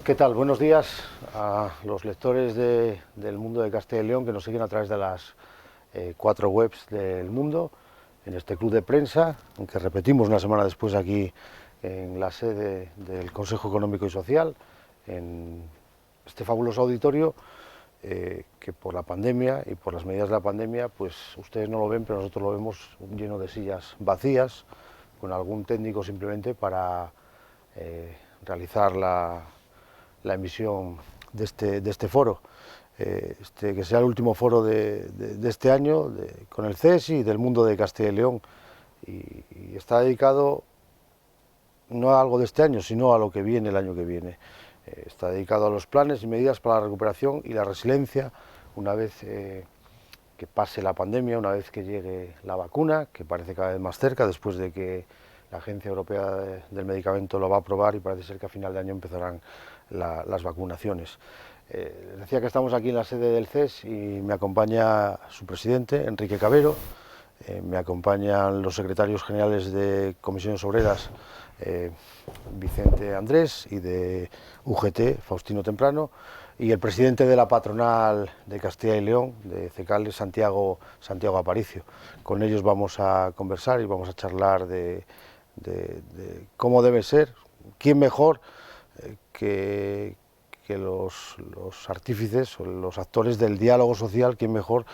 ¿Qué tal? Buenos días a los lectores del Mundo de Castilla y León que nos siguen a través de las 4 webs del mundo, en este club de prensa, que repetimos una semana después aquí en la sede del Consejo Económico y Social, en este fabuloso auditorio que por la pandemia y por las medidas de la pandemia, pues ustedes no lo ven, pero nosotros lo vemos lleno de sillas vacías, con algún técnico simplemente para realizar la emisión de este foro, que sea el último foro de este año con el CES y del Mundo de Castilla y León, y está dedicado no a algo de este año, sino a lo que viene el año que viene. Está dedicado a los planes y medidas para la recuperación y la resiliencia una vez que pase la pandemia, una vez que llegue la vacuna, que parece cada vez más cerca, después de que la Agencia Europea del Medicamento lo va a aprobar y parece ser que a final de año empezarán las vacunaciones. Decía que estamos aquí en la sede del CES y me acompaña su presidente, Enrique Cabero, me acompañan los secretarios generales de Comisiones Obreras, Vicente Andrés, y de UGT, Faustino Temprano, y el presidente de la patronal de Castilla y León, de CECALES, Santiago Aparicio. Con ellos vamos a conversar y vamos a charlar de cómo debe ser, quién mejor que los artífices o los actores del diálogo social, quién mejor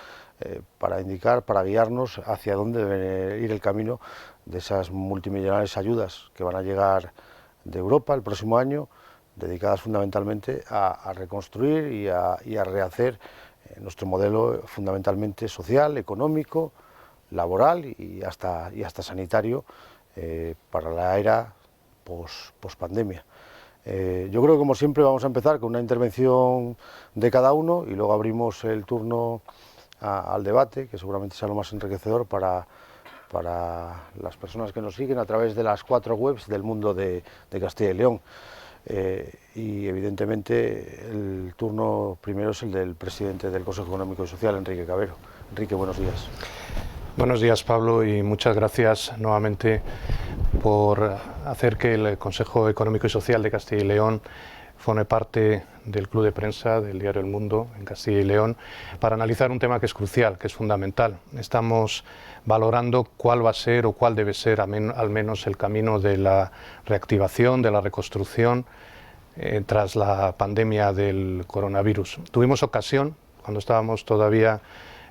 para indicar, para guiarnos hacia dónde debe ir el camino de esas multimillonarias ayudas que van a llegar de Europa el próximo año, dedicadas fundamentalmente a reconstruir y a rehacer nuestro modelo fundamentalmente social, económico, laboral y hasta sanitario para la era post-pandemia. Yo creo que, como siempre, vamos a empezar con una intervención de cada uno y luego abrimos el turno al debate, que seguramente sea lo más enriquecedor para las personas que nos siguen a través de las 4 webs del Mundo de Castilla y León. Y evidentemente el turno primero es el del presidente del Consejo Económico y Social, Enrique Cabero. Enrique, buenos días. Buenos días, Pablo, y muchas gracias nuevamente por hacer que el Consejo Económico y Social de Castilla y León forme parte del club de prensa del diario El Mundo en Castilla y León para analizar un tema que es crucial, que es fundamental. Estamos valorando cuál va a ser o cuál debe ser al menos el camino de la reactivación, de la reconstrucción tras la pandemia del coronavirus. Tuvimos ocasión, cuando estábamos todavía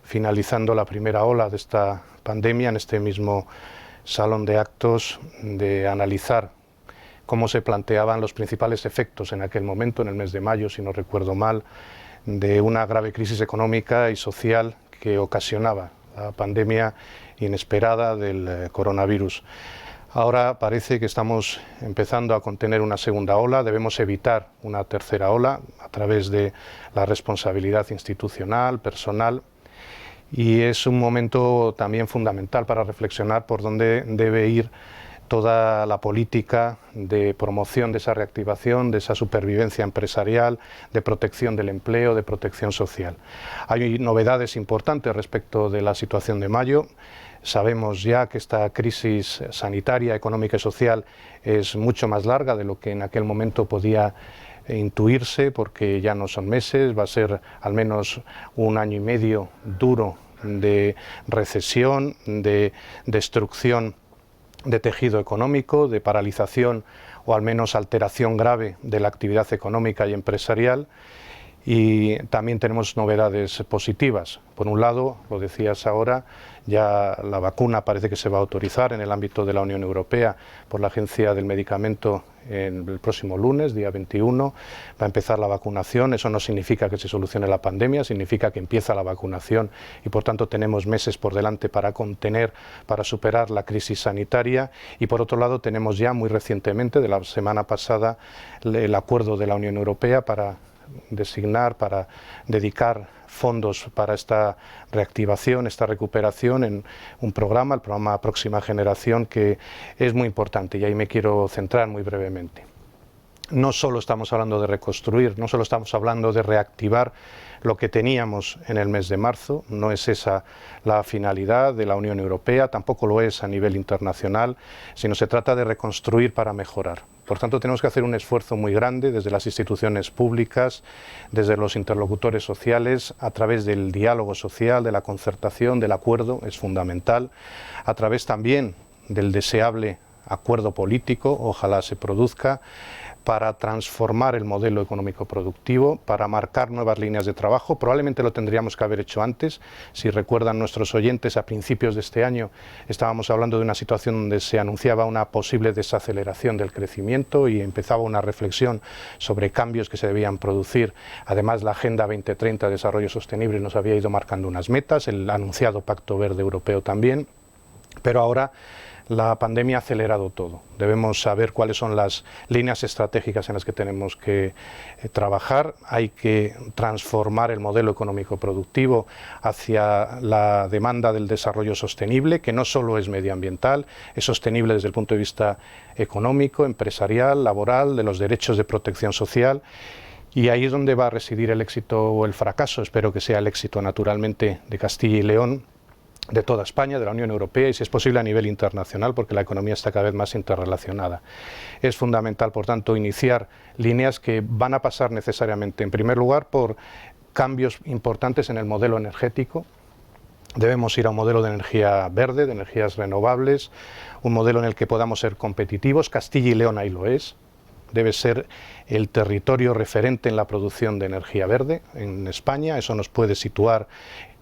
finalizando la primera ola de esta pandemia, en este mismo salón de actos, de analizar cómo se planteaban los principales efectos en aquel momento, en el mes de mayo, si no recuerdo mal, de una grave crisis económica y social que ocasionaba la pandemia inesperada del coronavirus. Ahora parece que estamos empezando a contener una segunda ola, debemos evitar una tercera ola a través de la responsabilidad institucional, personal, y es un momento también fundamental para reflexionar por dónde debe ir toda la política de promoción de esa reactivación, de esa supervivencia empresarial, de protección del empleo, de protección social. Hay novedades importantes respecto de la situación de mayo. Sabemos ya que esta crisis sanitaria, económica y social es mucho más larga de lo que en aquel momento podía intuirse, porque ya no son meses, va a ser al menos un año y medio duro de recesión, de destrucción de tejido económico, de paralización o al menos alteración grave de la actividad económica y empresarial. Y también tenemos novedades positivas. Por un lado, lo decías ahora, ya la vacuna parece que se va a autorizar en el ámbito de la Unión Europea por la Agencia del Medicamento el próximo lunes, día 21, va a empezar la vacunación. Eso no significa que se solucione la pandemia, significa que empieza la vacunación y por tanto tenemos meses por delante para contener, para superar la crisis sanitaria. Y por otro lado tenemos ya muy recientemente, de la semana pasada, el acuerdo de la Unión Europea para designar, para dedicar fondos para esta reactivación, esta recuperación en un programa, el programa Próxima Generación, que es muy importante y ahí me quiero centrar muy brevemente. no solo estamos hablando de reconstruir, no solo estamos hablando de reactivar lo que teníamos en el mes de marzo, no es esa la finalidad de la Unión Europea, tampoco lo es a nivel internacional, sino se trata de reconstruir para mejorar. Por tanto, tenemos que hacer un esfuerzo muy grande desde las instituciones públicas, desde los interlocutores sociales, a través del diálogo social, de la concertación, del acuerdo, es fundamental, a través también del deseable acuerdo político, ojalá se produzca, para transformar el modelo económico productivo, para marcar nuevas líneas de trabajo. Probablemente lo tendríamos que haber hecho antes. Si recuerdan nuestros oyentes, a principios de este año estábamos hablando de una situación donde se anunciaba una posible desaceleración del crecimiento y empezaba una reflexión sobre cambios que se debían producir. Además, la Agenda 2030 de Desarrollo Sostenible nos había ido marcando unas metas, el anunciado Pacto Verde Europeo también, pero ahora la pandemia ha acelerado todo. Debemos saber cuáles son las líneas estratégicas en las que tenemos que trabajar. Hay que transformar el modelo económico productivo hacia la demanda del desarrollo sostenible, que no solo es medioambiental, es sostenible desde el punto de vista económico, empresarial, laboral, de los derechos de protección social. Y ahí es donde va a residir el éxito o el fracaso. Espero que sea el éxito, naturalmente, de Castilla y León, de toda España, de la Unión Europea y, si es posible, a nivel internacional, porque la economía está cada vez más interrelacionada. Es fundamental, por tanto, iniciar líneas que van a pasar necesariamente, en primer lugar, por cambios importantes en el modelo energético. Debemos ir a un modelo de energía verde, de energías renovables, un modelo en el que podamos ser competitivos. Castilla y León ahí lo es. Debe ser el territorio referente en la producción de energía verde en España. Eso nos puede situar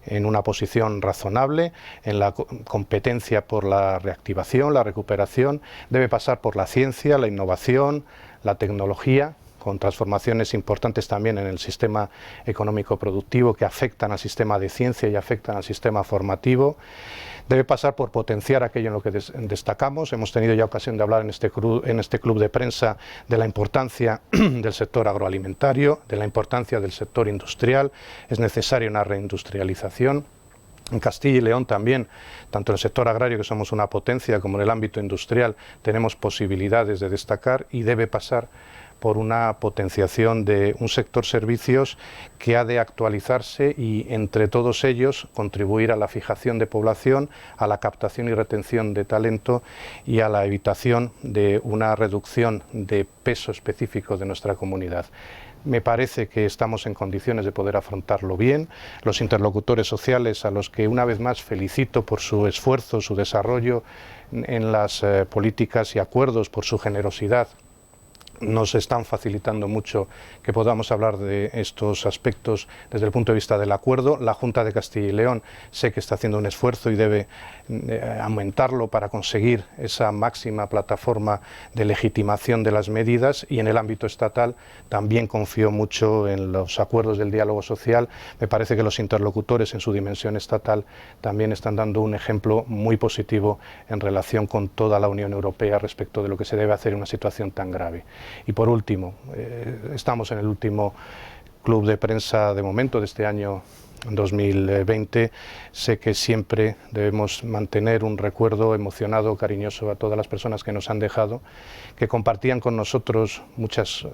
en una posición razonable, en la competencia por la reactivación, la recuperación. Debe pasar por la ciencia, la innovación, la tecnología, con transformaciones importantes también en el sistema económico productivo que afectan al sistema de ciencia y afectan al sistema formativo. Debe pasar por potenciar aquello en lo que destacamos. Hemos tenido ya ocasión de hablar en este club de prensa de la importancia del sector agroalimentario, de la importancia del sector industrial. Es necesaria una reindustrialización. En Castilla y León también, tanto en el sector agrario, que somos una potencia, como en el ámbito industrial, tenemos posibilidades de destacar, y debe pasar por una potenciación de un sector servicios que ha de actualizarse y, entre todos ellos, contribuir a la fijación de población, a la captación y retención de talento y a la evitación de una reducción de peso específico de nuestra comunidad. Me parece que estamos en condiciones de poder afrontarlo bien. Los interlocutores sociales, a los que una vez más felicito por su esfuerzo, su desarrollo en las políticas y acuerdos, por su generosidad, nos están facilitando mucho que podamos hablar de estos aspectos desde el punto de vista del acuerdo. La Junta de Castilla y León sé que está haciendo un esfuerzo y debe aumentarlo para conseguir esa máxima plataforma de legitimación de las medidas, y en el ámbito estatal también confío mucho en los acuerdos del diálogo social. Me parece que los interlocutores en su dimensión estatal también están dando un ejemplo muy positivo en relación con toda la Unión Europea respecto de lo que se debe hacer en una situación tan grave. Y por último, estamos en el último club de prensa de momento de este año 2020. Sé que siempre debemos mantener un recuerdo emocionado, cariñoso a todas las personas que nos han dejado, que compartían con nosotros muchas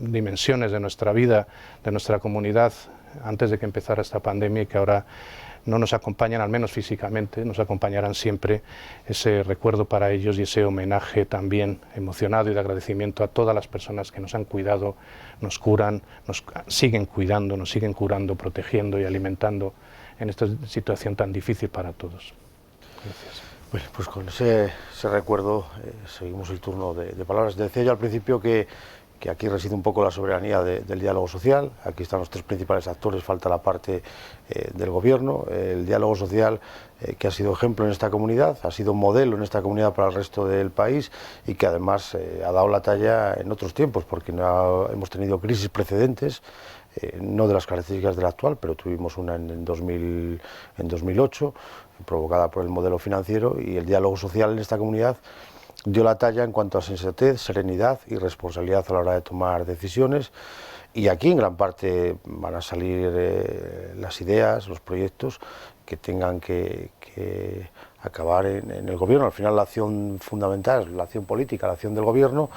dimensiones de nuestra vida, de nuestra comunidad, antes de que empezara esta pandemia, y que ahora no nos acompañan, al menos físicamente, nos acompañarán siempre. Ese recuerdo para ellos y ese homenaje también emocionado y de agradecimiento a todas las personas que nos han cuidado, nos curan, nos siguen cuidando, nos siguen curando, protegiendo y alimentando en esta situación tan difícil para todos. Gracias. Bueno, pues con ese recuerdo seguimos el turno de palabras. Decía yo al principio que aquí reside un poco la soberanía del diálogo social. Aquí están los tres principales actores, falta la parte del gobierno. El diálogo social, que ha sido ejemplo en esta comunidad, ha sido modelo en esta comunidad para el resto del país, y que además ha dado la talla en otros tiempos, porque hemos tenido crisis precedentes, no de las características de la actual, pero tuvimos una en 2008, provocada por el modelo financiero, y el diálogo social en esta comunidad dio la talla en cuanto a sensatez, serenidad y responsabilidad a la hora de tomar decisiones. Y aquí en gran parte van a salir las ideas, los proyectos que tengan que acabar en el gobierno. Al final la acción fundamental es la acción política, la acción del gobierno,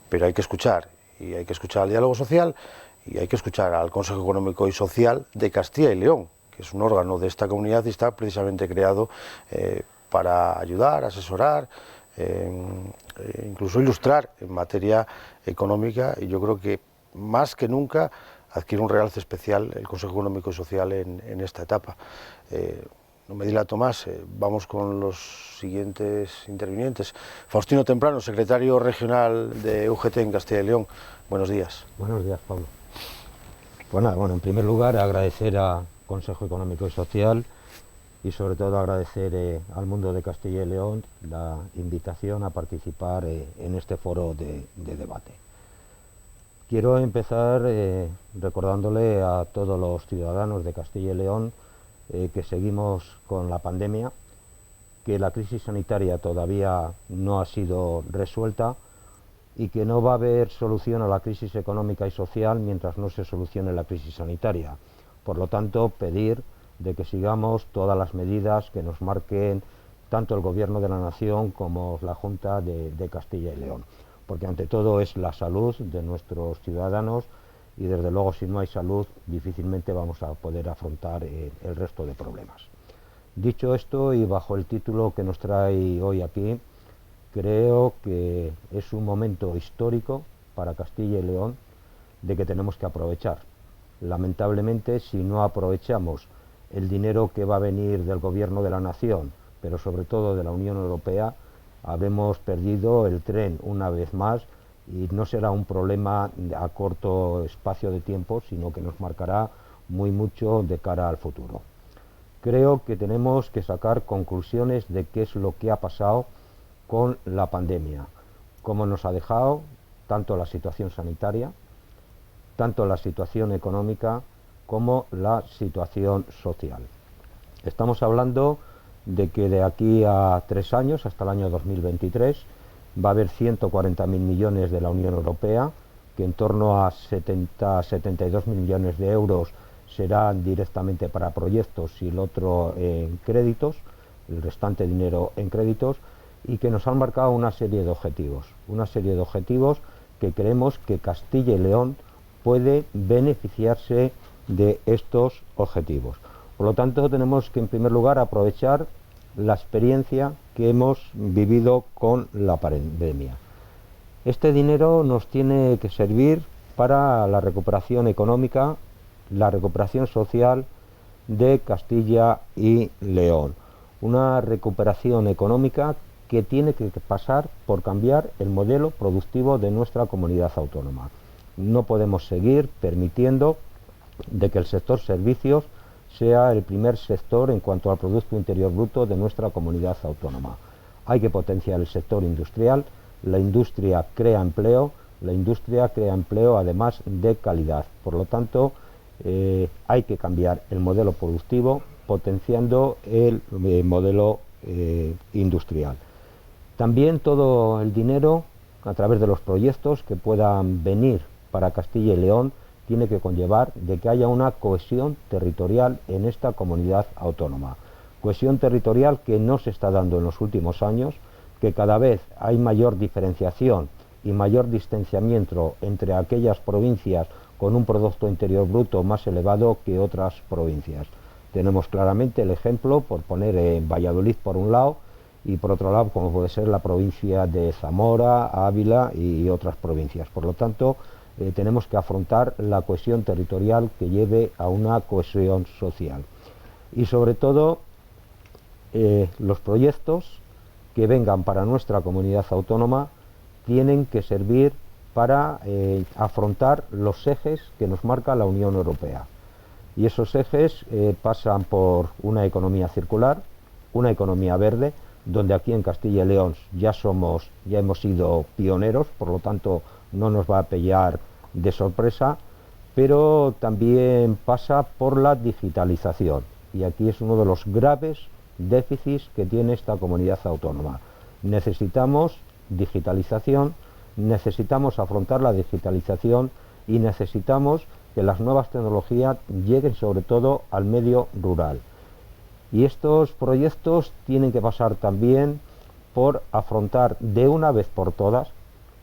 pero hay que escuchar. y hay que escuchar al diálogo social y hay que escuchar al Consejo Económico y Social de Castilla y León, que es un órgano de esta comunidad y está precisamente creado para ayudar, asesorar, incluso ilustrar en materia económica, y yo creo que más que nunca adquiere un realce especial el Consejo Económico y Social en esta etapa. No me dilato más, vamos con los siguientes intervinientes. Faustino Temprano, secretario regional de UGT en Castilla y León. Buenos días. Buenos días, Pablo. Pues nada, bueno, en primer lugar agradecer al Consejo Económico y Social y sobre todo agradecer al mundo de Castilla y León la invitación a participar en este foro de debate. Quiero empezar recordándole a todos los ciudadanos de Castilla y León que seguimos con la pandemia, que la crisis sanitaria todavía no ha sido resuelta y que no va a haber solución a la crisis económica y social mientras no se solucione la crisis sanitaria. Por lo tanto, pedir de que sigamos todas las medidas que nos marquen tanto el Gobierno de la Nación como la Junta de Castilla y León, porque ante todo es la salud de nuestros ciudadanos y desde luego si no hay salud difícilmente vamos a poder afrontar el resto de problemas. Dicho esto y bajo el título que nos trae hoy aquí, creo que es un momento histórico para Castilla y León de que tenemos que aprovechar. Lamentablemente, si no aprovechamos el dinero que va a venir del Gobierno de la Nación, pero sobre todo de la Unión Europea, habremos perdido el tren una vez más y no será un problema a corto espacio de tiempo, sino que nos marcará mucho de cara al futuro. Creo que tenemos que sacar conclusiones de qué es lo que ha pasado con la pandemia, cómo nos ha dejado tanto la situación sanitaria, tanto la situación económica como la situación social. Estamos hablando de que de aquí a 3 años, hasta el año 2023, va a haber 140.000 millones de la Unión Europea, que en torno a 72 millones de euros serán directamente para proyectos y el otro en créditos, el restante dinero en créditos, y que nos han marcado una serie de objetivos que creemos que Castilla y León puede beneficiarse de estos objetivos. Por lo tanto, tenemos que en primer lugar aprovechar la experiencia que hemos vivido con la pandemia. Este dinero nos tiene que servir para la recuperación económica, la recuperación social de Castilla y León. Una recuperación económica que tiene que pasar por cambiar el modelo productivo de nuestra comunidad autónoma. No podemos seguir permitiendo de que el sector servicios sea el primer sector en cuanto al Producto Interior Bruto de nuestra comunidad autónoma. Hay que potenciar el sector industrial, la industria crea empleo además de calidad. Por lo tanto, hay que cambiar el modelo productivo potenciando el modelo industrial. También todo el dinero a través de los proyectos que puedan venir para Castilla y León tiene que conllevar de que haya una cohesión territorial en esta comunidad autónoma. Cohesión territorial que no se está dando en los últimos años, que cada vez hay mayor diferenciación y mayor distanciamiento entre aquellas provincias con un Producto Interior Bruto más elevado que otras provincias. Tenemos claramente el ejemplo, por poner Valladolid por un lado, y por otro lado, como puede ser la provincia de Zamora, Ávila y otras provincias. Por lo tanto, tenemos que afrontar la cohesión territorial que lleve a una cohesión social. Y sobre todo, los proyectos que vengan para nuestra comunidad autónoma tienen que servir para afrontar los ejes que nos marca la Unión Europea. Y esos ejes pasan por una economía circular, una economía verde, donde aquí en Castilla y León ya hemos sido pioneros, por lo tanto no nos va a pillar de sorpresa, pero también pasa por la digitalización, y aquí es uno de los graves déficits que tiene esta comunidad autónoma. Necesitamos digitalización, necesitamos afrontar la digitalización y necesitamos que las nuevas tecnologías lleguen sobre todo al medio rural. Y estos proyectos tienen que pasar también por afrontar de una vez por todas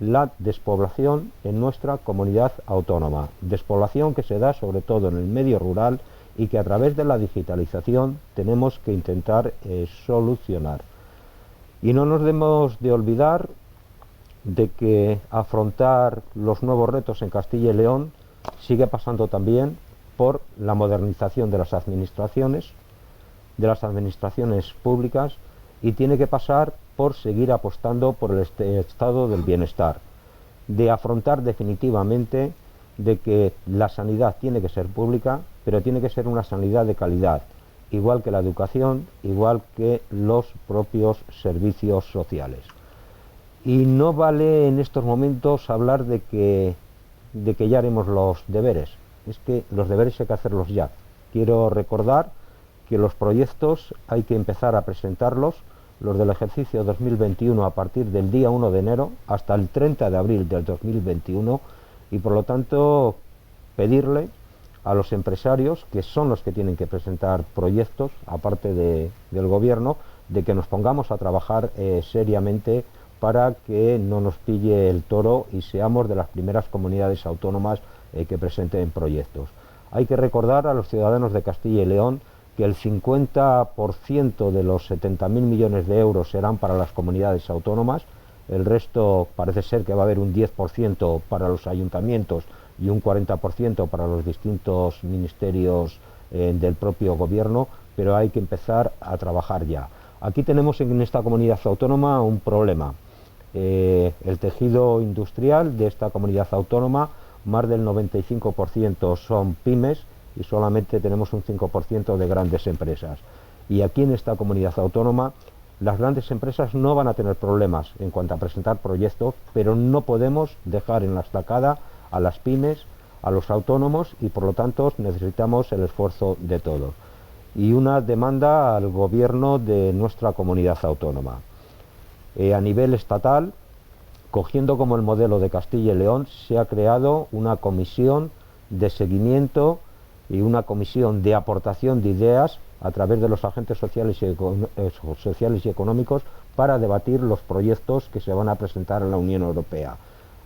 la despoblación en nuestra comunidad autónoma. Despoblación que se da sobre todo en el medio rural y que a través de la digitalización tenemos que intentar solucionar. Y no nos debemos de olvidar de que afrontar los nuevos retos en Castilla y León sigue pasando también por la modernización de las administraciones públicas, y tiene que pasar por seguir apostando por el estado del bienestar, de afrontar definitivamente de que la sanidad tiene que ser pública, pero tiene que ser una sanidad de calidad, igual que la educación, igual que los propios servicios sociales. Y no vale en estos momentos hablar de que ya haremos los deberes, es que los deberes hay que hacerlos ya. Quiero recordar que los proyectos hay que empezar a presentarlos, los del ejercicio 2021, a partir del día 1 de enero hasta el 30 de abril del 2021, y por lo tanto pedirle a los empresarios, que son los que tienen que presentar proyectos, aparte del gobierno, de que nos pongamos a trabajar seriamente para que no nos pille el toro y seamos de las primeras comunidades autónomas que presenten proyectos. Hay que recordar a los ciudadanos de Castilla y León que el 50% de los 70.000 millones de euros serán para las comunidades autónomas, el resto parece ser que va a haber un 10% para los ayuntamientos y un 40% para los distintos ministerios del propio gobierno, pero hay que empezar a trabajar ya. Aquí tenemos en esta comunidad autónoma un problema. El tejido industrial de esta comunidad autónoma, más del 95% son pymes, y solamente tenemos un 5% de grandes empresas. Y aquí en esta comunidad autónoma las grandes empresas no van a tener problemas en cuanto a presentar proyectos, pero no podemos dejar en la estacada a las pymes, a los autónomos, y por lo tanto necesitamos el esfuerzo de todos. Y una demanda al gobierno de nuestra comunidad autónoma. A nivel estatal, cogiendo como el modelo de Castilla y León, se ha creado una comisión de seguimiento y una comisión de aportación de ideas a través de los agentes sociales y económicos para debatir los proyectos que se van a presentar a la Unión Europea.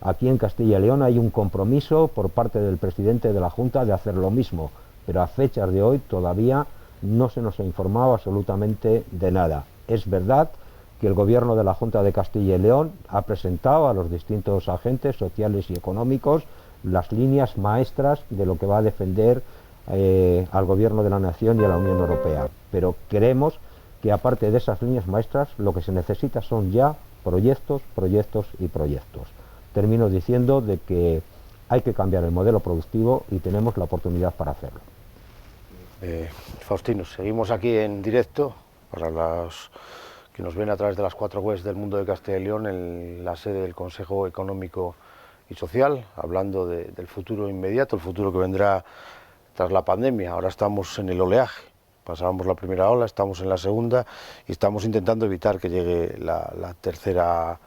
Aquí en Castilla y León hay un compromiso por parte del presidente de la Junta de hacer lo mismo, pero a fechas de hoy todavía no se nos ha informado absolutamente de nada. Es verdad que el gobierno de la Junta de Castilla y León ha presentado a los distintos agentes sociales y económicos las líneas maestras de lo que va a defender al gobierno de la nación y a la Unión Europea, pero creemos que aparte de esas líneas maestras lo que se necesita son ya proyectos, proyectos y proyectos. Termino diciendo de que hay que cambiar el modelo productivo y tenemos la oportunidad para hacerlo. Faustino, seguimos aquí en directo para los que nos ven a través de las 4 webs del Mundo de Castilla y León en la sede del Consejo Económico y Social, hablando del futuro inmediato, el futuro que vendrá tras la pandemia. Ahora estamos en el oleaje, pasábamos la primera ola, estamos en la segunda y estamos intentando evitar que llegue la tercera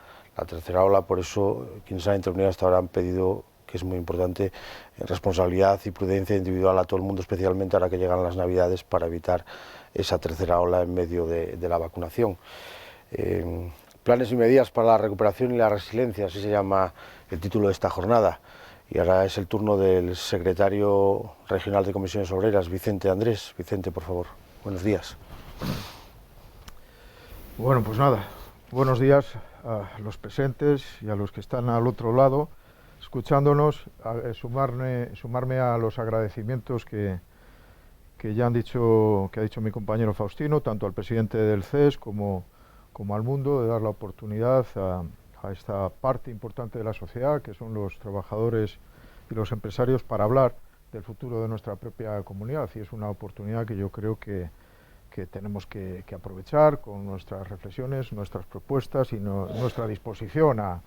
ola. Por eso quienes han intervenido hasta ahora han pedido, que es muy importante, responsabilidad y prudencia individual a todo el mundo, especialmente ahora que llegan las Navidades, para evitar esa tercera ola en medio de la vacunación. Planes y medidas para la recuperación y la resiliencia, así se llama el título de esta jornada. Y ahora es el turno del secretario regional de Comisiones Obreras, Vicente Andrés. Vicente, por favor, buenos días. Bueno, pues nada, buenos días a los presentes y a los que están al otro lado, escuchándonos, sumarme a los agradecimientos que ya ha dicho mi compañero Faustino, tanto al presidente del CES como al mundo, de dar la oportunidad a esta parte importante de la sociedad, que son los trabajadores y los empresarios, para hablar del futuro de nuestra propia comunidad. Y es una oportunidad que yo creo que tenemos que aprovechar con nuestras reflexiones, nuestras propuestas y nuestra disposición a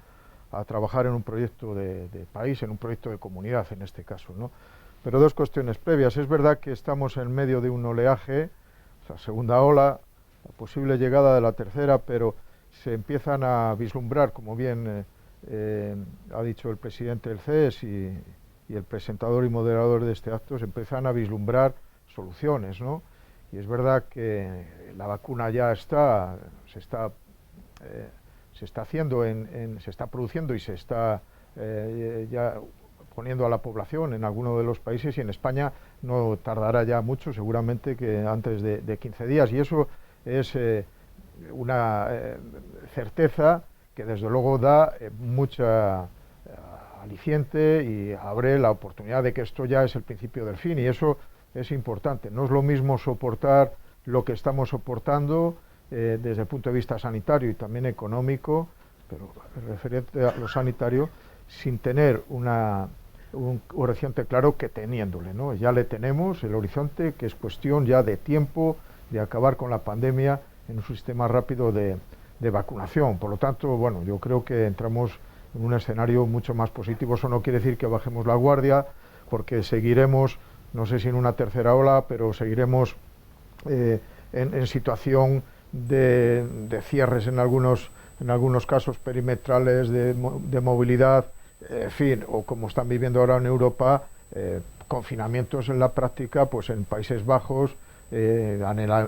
trabajar en un proyecto de país, en un proyecto de comunidad en este caso, ¿no? Pero dos cuestiones previas. Es verdad que estamos en medio de un oleaje, o sea, segunda ola, la posible llegada de la tercera, pero se empiezan a vislumbrar, como bien ha dicho el presidente del CES y el presentador y moderador de este acto, se empiezan a vislumbrar soluciones, ¿no? Y es verdad que la vacuna ya se se está haciendo, se está produciendo y se está ya poniendo a la población en alguno de los países, y en España no tardará ya mucho, seguramente que antes de 15 días, y eso es una certeza que desde luego da mucha aliciente y abre la oportunidad de que esto ya es el principio del fin, y eso es importante. No es lo mismo soportar lo que estamos soportando desde el punto de vista sanitario y también económico, pero referente a lo sanitario, sin tener un horizonte claro, que teniéndole, ¿no? Ya le tenemos el horizonte, que es cuestión ya de tiempo de acabar con la pandemia en un sistema rápido de vacunación. Por lo tanto, bueno, yo creo que entramos en un escenario mucho más positivo. Eso no quiere decir que bajemos la guardia, porque seguiremos, no sé si en una tercera ola, pero seguiremos en situación de cierres en algunos casos perimetrales de movilidad, en fin, o como están viviendo ahora en Europa, confinamientos en la práctica, pues en Países Bajos, en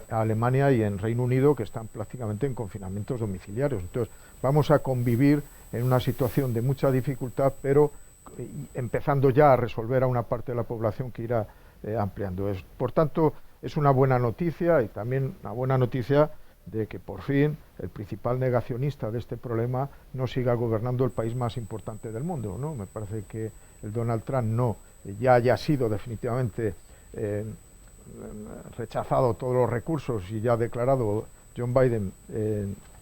Alemania y en Reino Unido, que están prácticamente en confinamientos domiciliarios. Entonces, vamos a convivir en una situación de mucha dificultad, pero empezando ya a resolver a una parte de la población que irá ampliando. Por tanto, es una buena noticia, y también una buena noticia de que por fin el principal negacionista de este problema no siga gobernando el país más importante del mundo, ¿no? Me parece que el Donald Trump ya haya sido definitivamente rechazado todos los recursos, y ya ha declarado John Biden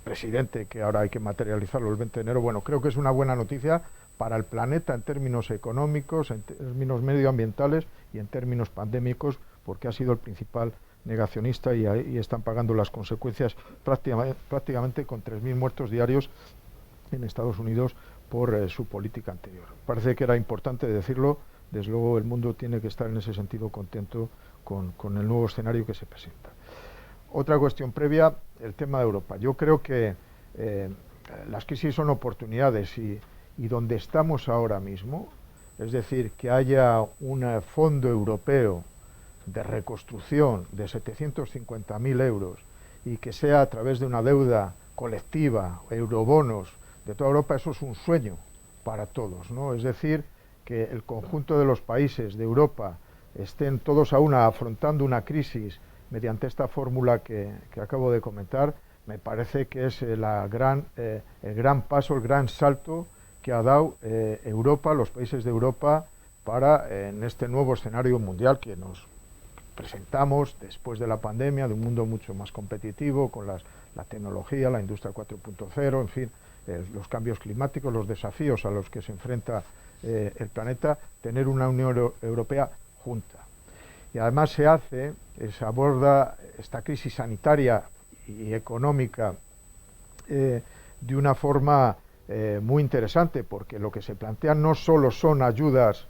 presidente, que ahora hay que materializarlo el 20 de enero. Bueno, creo que es una buena noticia para el planeta en términos económicos, en términos medioambientales y en términos pandémicos, porque ha sido el principal negacionista, y ahí están pagando las consecuencias prácticamente con 3.000 muertos diarios en Estados Unidos por su política anterior. Parece que era importante decirlo. Desde luego el mundo tiene que estar en ese sentido contento con el nuevo escenario que se presenta. Otra cuestión previa, el tema de Europa. Yo creo que las crisis son oportunidades, y donde estamos ahora mismo, es decir, que haya un fondo europeo de reconstrucción de 750.000 euros, y que sea a través de una deuda colectiva, eurobonos de toda Europa, eso es un sueño para todos, ¿no? Es decir, que el conjunto de los países de Europa estén todos a una afrontando una crisis mediante esta fórmula que acabo de comentar, me parece que es el gran paso, el gran salto que ha dado Europa, los países de Europa, para en este nuevo escenario mundial que nos presentamos después de la pandemia, de un mundo mucho más competitivo, con la tecnología, la industria 4.0, en fin, los cambios climáticos, los desafíos a los que se enfrenta el planeta, tener una Unión Europea junta. Y además se aborda esta crisis sanitaria y económica de una forma muy interesante, porque lo que se plantea no solo son ayudas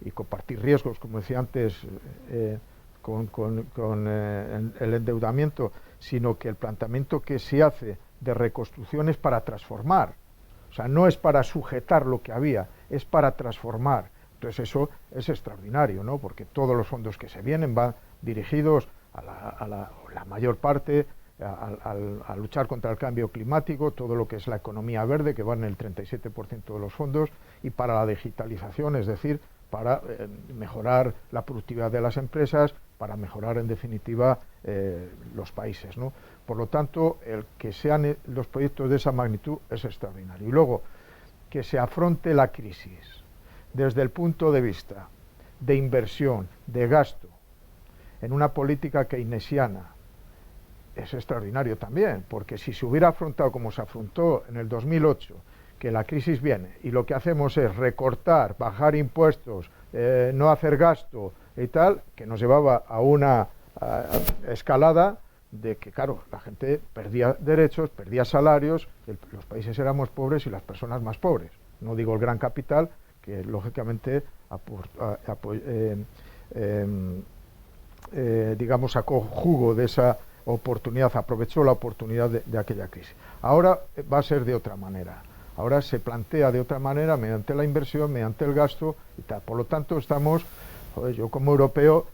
y compartir riesgos, como decía antes, con el endeudamiento, sino que el planteamiento que se hace de reconstrucción es para transformar. O sea, no es para sujetar lo que había, es para transformar. Entonces eso es extraordinario, ¿no? Porque todos los fondos que se vienen van dirigidos a la mayor parte a luchar contra el cambio climático, todo lo que es la economía verde, que va en el 37% de los fondos, y para la digitalización, es decir, para mejorar la productividad de las empresas, para mejorar en definitiva los países, ¿no? Por lo tanto, el que sean los proyectos de esa magnitud es extraordinario. Y luego, que se afronte la crisis desde el punto de vista de inversión, de gasto, en una política keynesiana, es extraordinario también, porque si se hubiera afrontado como se afrontó en el 2008, que la crisis viene y lo que hacemos es recortar, bajar impuestos, no hacer gasto y tal, que nos llevaba a una escalada de que, claro, la gente perdía derechos, perdía salarios, los países éramos pobres y las personas más pobres. No digo el gran capital, que lógicamente digamos, sacó jugo de esa oportunidad, aprovechó la oportunidad de aquella crisis. Ahora va a ser de otra manera. Ahora se plantea de otra manera, mediante la inversión, mediante el gasto y tal. Por lo tanto, yo como europeo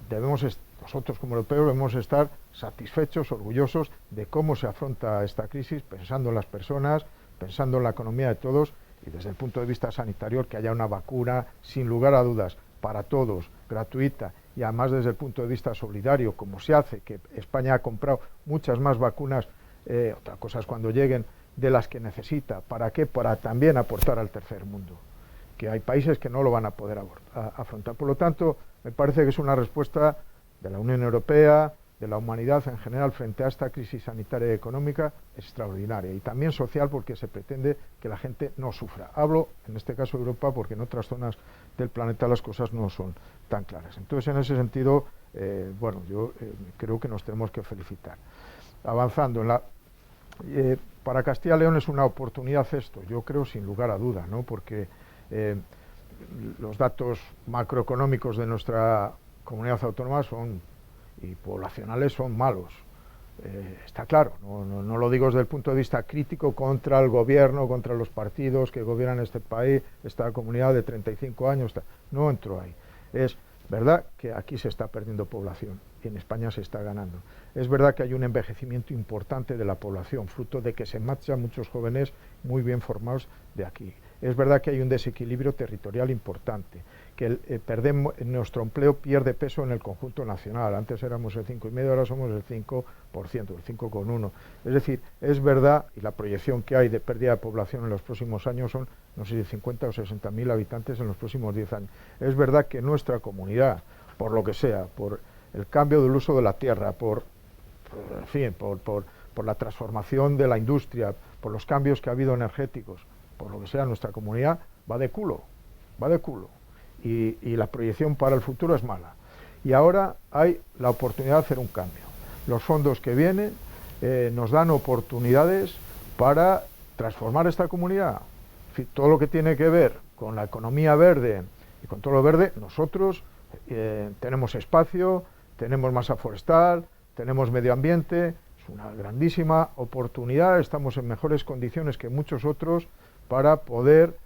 debemos nosotros como europeos debemos estar satisfechos, orgullosos de cómo se afronta esta crisis, pensando en las personas, pensando en la economía de todos y desde el punto de vista sanitario que haya una vacuna sin lugar a dudas para todos, gratuita y además desde el punto de vista solidario, como se hace, que España ha comprado muchas más vacunas, otra cosa es cuando lleguen, de las que necesita. ¿Para qué? Para también aportar al tercer mundo, que hay países que no lo van a poder afrontar. Por lo tanto, me parece que es una respuesta de la Unión Europea, de la humanidad en general frente a esta crisis sanitaria y económica extraordinaria y también social porque se pretende que la gente no sufra. Hablo en este caso de Europa porque en otras zonas del planeta las cosas no son tan claras. Entonces en ese sentido, bueno, yo creo que nos tenemos que felicitar. Avanzando, para Castilla y León es una oportunidad esto, yo creo sin lugar a duda, ¿no? Porque los datos macroeconómicos de nuestra comunidad autónoma y poblacionales son malos, está claro, no lo digo desde el punto de vista crítico contra el gobierno, contra los partidos que gobiernan este país, esta comunidad de 35 años, no entro ahí. Es verdad que aquí se está perdiendo población y en España se está ganando. Es verdad que hay un envejecimiento importante de la población, fruto de que se marchan muchos jóvenes muy bien formados de aquí. Es verdad que hay un desequilibrio territorial importante, que nuestro empleo pierde peso en el conjunto nacional. Antes éramos el 5,5, ahora somos el 5%, el 5,1%. Es decir, es verdad, y la proyección que hay de pérdida de población en los próximos años son, no sé si 50 o 60.000 habitantes en los próximos 10 años. Es verdad que nuestra comunidad, por lo que sea, por el cambio del uso de la tierra, por la transformación de la industria, por los cambios que ha habido energéticos, por lo que sea, nuestra comunidad va de culo, y la proyección para el futuro es mala. Y ahora hay la oportunidad de hacer un cambio. Los fondos que vienen nos dan oportunidades para transformar esta comunidad. En fin, todo lo que tiene que ver con la economía verde y con todo lo verde, nosotros tenemos espacio, tenemos masa forestal, tenemos medio ambiente, es una grandísima oportunidad, estamos en mejores condiciones que muchos otros para poder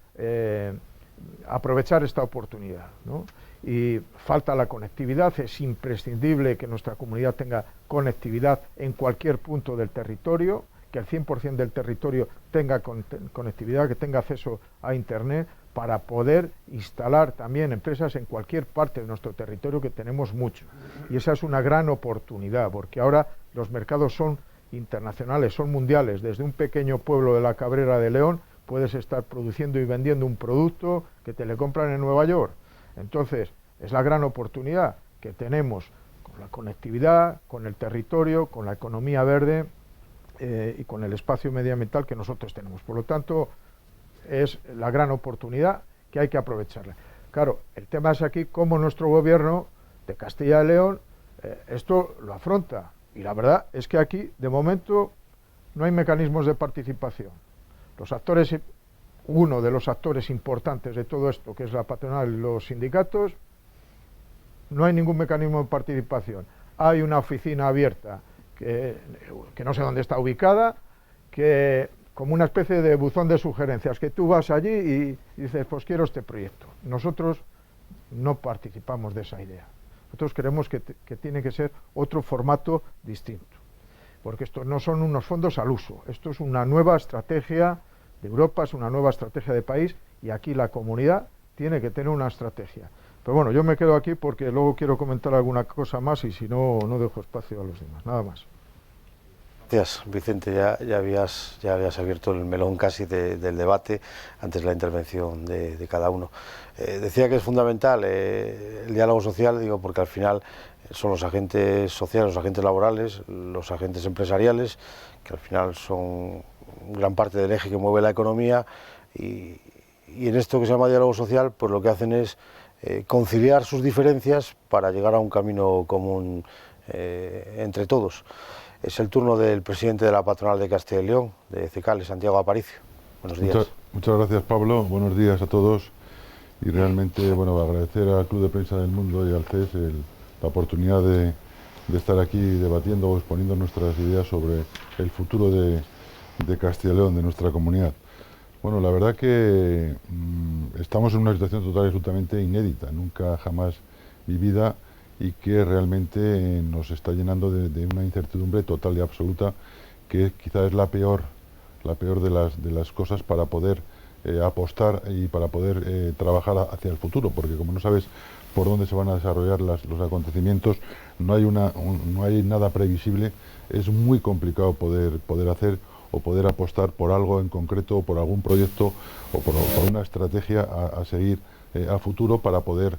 aprovechar esta oportunidad, ¿no? Y falta la conectividad, es imprescindible que nuestra comunidad tenga conectividad en cualquier punto del territorio, que el 100% del territorio tenga conectividad, que tenga acceso a Internet, para poder instalar también empresas en cualquier parte de nuestro territorio, que tenemos mucho. Y esa es una gran oportunidad, porque ahora los mercados son internacionales, son mundiales. Desde un pequeño pueblo de la Cabrera de León puedes estar produciendo y vendiendo un producto que te le compran en Nueva York. Entonces, es la gran oportunidad que tenemos con la conectividad, con el territorio, con la economía verde y con el espacio medioambiental que nosotros tenemos. Por lo tanto, es la gran oportunidad que hay que aprovecharla. Claro, el tema es aquí cómo nuestro gobierno de Castilla y León esto lo afronta. Y la verdad es que aquí, de momento, no hay mecanismos de participación. Los actores, uno de los actores importantes de todo esto, que es la patronal y los sindicatos, no hay ningún mecanismo de participación. Hay una oficina abierta que no sé dónde está ubicada, que como una especie de buzón de sugerencias, que tú vas allí y dices, pues quiero este proyecto. Nosotros no participamos de esa idea. Nosotros creemos que tiene que ser otro formato distinto, porque estos no son unos fondos al uso, esto es una nueva estrategia de Europa, es una nueva estrategia de país, y aquí la comunidad tiene que tener una estrategia. Pero bueno, yo me quedo aquí porque luego quiero comentar alguna cosa más y si no, no dejo espacio a los demás. Nada más. Gracias, Vicente. Ya habías abierto el melón casi del debate antes de la intervención de cada uno. Decía que es fundamental el diálogo social, digo, porque al final son los agentes sociales, los agentes laborales, los agentes empresariales, que al final son gran parte del eje que mueve la economía, y en esto que se llama diálogo social, pues lo que hacen es conciliar sus diferencias para llegar a un camino común entre todos. Es el turno del presidente de la patronal de Castilla y León, de CECALE, Santiago Aparicio. Buenos días. Muchas gracias, Pablo. Buenos días a todos. Y realmente, bueno, agradecer al Club de Prensa del Mundo y al CES la oportunidad de estar aquí debatiendo o exponiendo nuestras ideas sobre el futuro de Castilla y León, de nuestra comunidad. Bueno, la verdad que estamos en una situación total y absolutamente inédita, nunca jamás vivida, y que realmente nos está llenando de una incertidumbre total y absoluta, que quizás es la peor de las cosas para poder apostar y para poder trabajar hacia el futuro, porque como no sabes por dónde se van a desarrollar los acontecimientos, no hay nada previsible, es muy complicado poder hacer o poder apostar por algo en concreto, o por algún proyecto, o por una estrategia a seguir a futuro para poder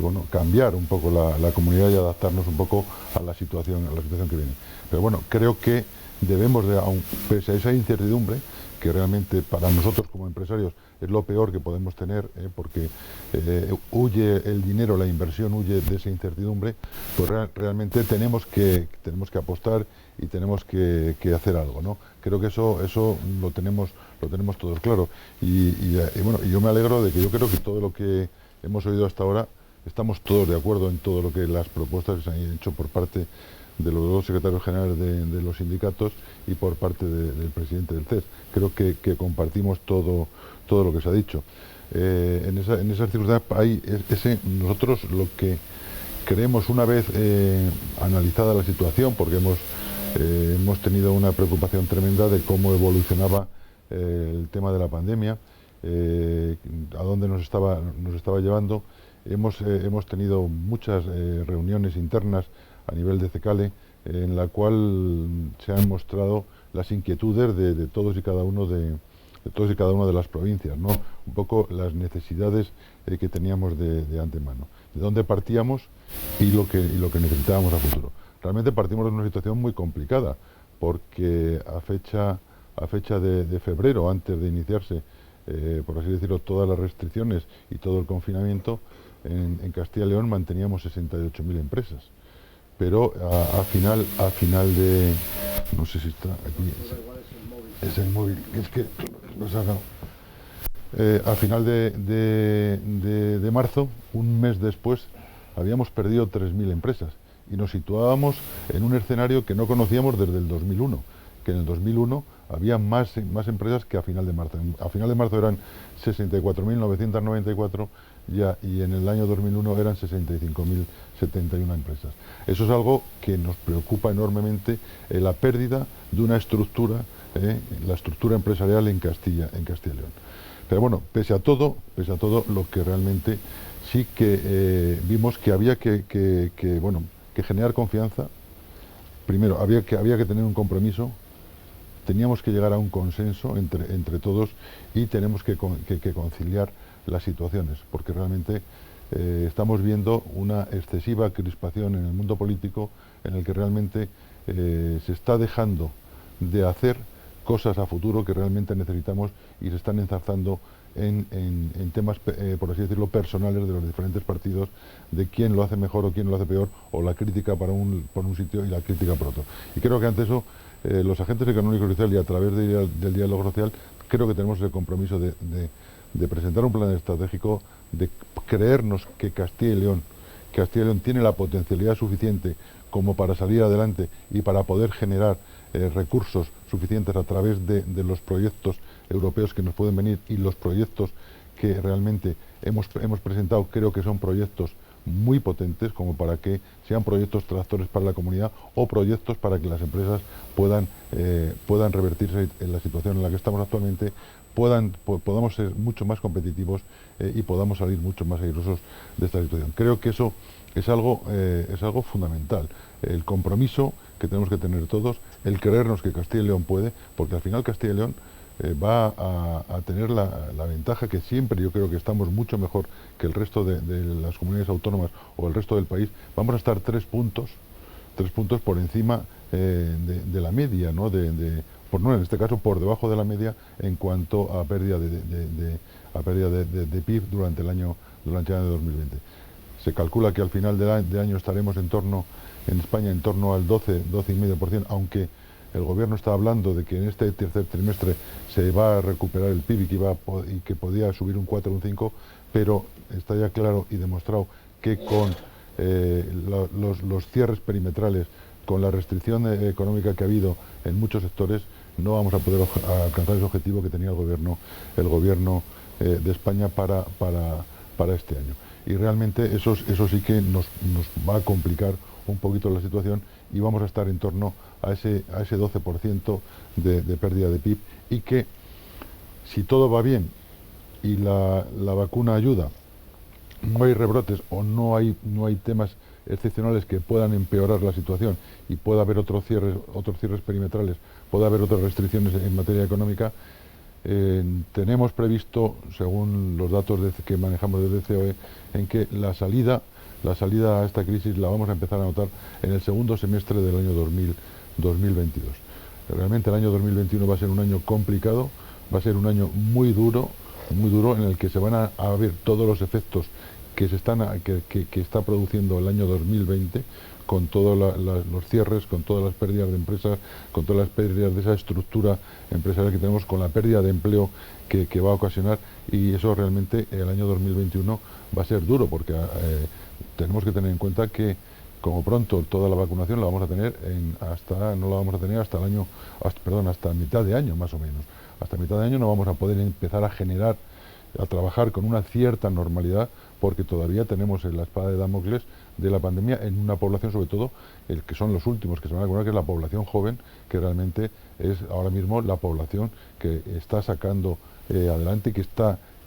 bueno, cambiar un poco la comunidad y adaptarnos un poco a la situación que viene. Pero bueno, creo que debemos, pese a esa incertidumbre, que realmente para nosotros como empresarios es lo peor que podemos tener, porque huye el dinero, la inversión huye de esa incertidumbre, pues realmente tenemos que apostar y tenemos que hacer algo, ¿no? Creo que eso lo tenemos todos claro. Y bueno, yo me alegro de que yo creo que todo lo que hemos oído hasta ahora, estamos todos de acuerdo en todo lo que las propuestas que se han hecho por parte de los dos secretarios generales de los sindicatos y por parte del presidente del CES. Creo que compartimos todo lo que se ha dicho. En esas circunstancias nosotros lo que creemos, una vez analizada la situación, porque hemos tenido una preocupación tremenda de cómo evolucionaba el tema de la pandemia, a dónde nos estaba llevando. Hemos tenido muchas reuniones internas a nivel de CECALE, en la cual se han mostrado las inquietudes de todos y cada uno de las provincias, ¿no? Un poco las necesidades que teníamos de antemano, de dónde partíamos y lo que necesitábamos a futuro. Realmente partimos de una situación muy complicada, porque a fecha de febrero, antes de iniciarse, por así decirlo, todas las restricciones y todo el confinamiento, en Castilla y León manteníamos 68.000 empresas. Pero a final de... no sé si está aquí... Es el móvil, es que lo he sacado. A final de marzo, un mes después, habíamos perdido 3.000 empresas y nos situábamos en un escenario que no conocíamos desde el 2001, que en el 2001 había más empresas que a final de marzo. A final de marzo eran 64.994 y en el año 2001 eran 65.071 empresas. Eso es algo que nos preocupa enormemente, la pérdida de una estructura, la estructura empresarial en Castilla y León. Pero bueno, pese a todo, lo que realmente sí que vimos que había que generar confianza. Primero, había que tener un compromiso, teníamos que llegar a un consenso entre todos y tenemos que conciliar las situaciones, porque realmente estamos viendo una excesiva crispación en el mundo político, en el que realmente se está dejando de hacer cosas a futuro que realmente necesitamos y se están enzarzando en temas, por así decirlo, personales de los diferentes partidos, de quién lo hace mejor o quién lo hace peor, o la crítica por un sitio y la crítica por otro. Y creo que ante eso, los agentes económicos y sociales, y a través del diálogo social, creo que tenemos el compromiso de presentar un plan estratégico, de creernos que Castilla y León tiene la potencialidad suficiente como para salir adelante y para poder generar recursos suficientes a través de los proyectos europeos que nos pueden venir, y los proyectos que realmente hemos presentado creo que son proyectos muy potentes, como para que sean proyectos tractores para la comunidad o proyectos para que las empresas puedan revertirse en la situación en la que estamos actualmente, podamos ser mucho más competitivos y podamos salir mucho más airosos de esta situación. Creo que eso es algo fundamental, el compromiso que tenemos que tener todos, el creernos que Castilla y León puede, porque al final Castilla y León va a tener la ventaja que siempre yo creo que estamos mucho mejor que el resto de las comunidades autónomas o el resto del país. Vamos a estar 3 puntos por encima de la media, ¿no? En este caso por debajo de la media en cuanto a pérdida de PIB durante el año 2020. Se calcula que al final de año estaremos en España en torno al 12,5%, aunque el gobierno está hablando de que en este tercer trimestre se va a recuperar el PIB y que podía subir un 4 o un 5, pero está ya claro y demostrado que con los cierres perimetrales, con la restricción económica que ha habido en muchos sectores, no vamos a poder alcanzar ese objetivo que tenía el gobierno de España para para este año. Y realmente eso sí que nos va a complicar un poquito la situación y vamos a estar en torno a ese 12% de pérdida de PIB, y que si todo va bien y la vacuna ayuda, no hay rebrotes o no hay temas excepcionales que puedan empeorar la situación y pueda haber otros cierres perimetrales, pueda haber otras restricciones en materia económica, tenemos previsto, según los datos que manejamos desde COE, en que la salida a esta crisis la vamos a empezar a notar en el segundo semestre del año 2022. Realmente el año 2021 va a ser un año complicado, va a ser un año muy duro en el que se van a ver todos los efectos que está produciendo el año 2020, con todos los cierres, con todas las pérdidas de empresas, con todas las pérdidas de esa estructura empresarial que tenemos, con la pérdida de empleo que va a ocasionar, y eso realmente el año 2021 va a ser duro, porque tenemos que tener en cuenta que como pronto toda la vacunación la vamos a tener hasta mitad de año más o menos. Hasta mitad de año no vamos a poder empezar a trabajar con una cierta normalidad, porque todavía tenemos la espada de Damocles de la pandemia en una población, sobre todo el que son los últimos que se van a vacunar, que es la población joven, que realmente es ahora mismo la población que está sacando adelante y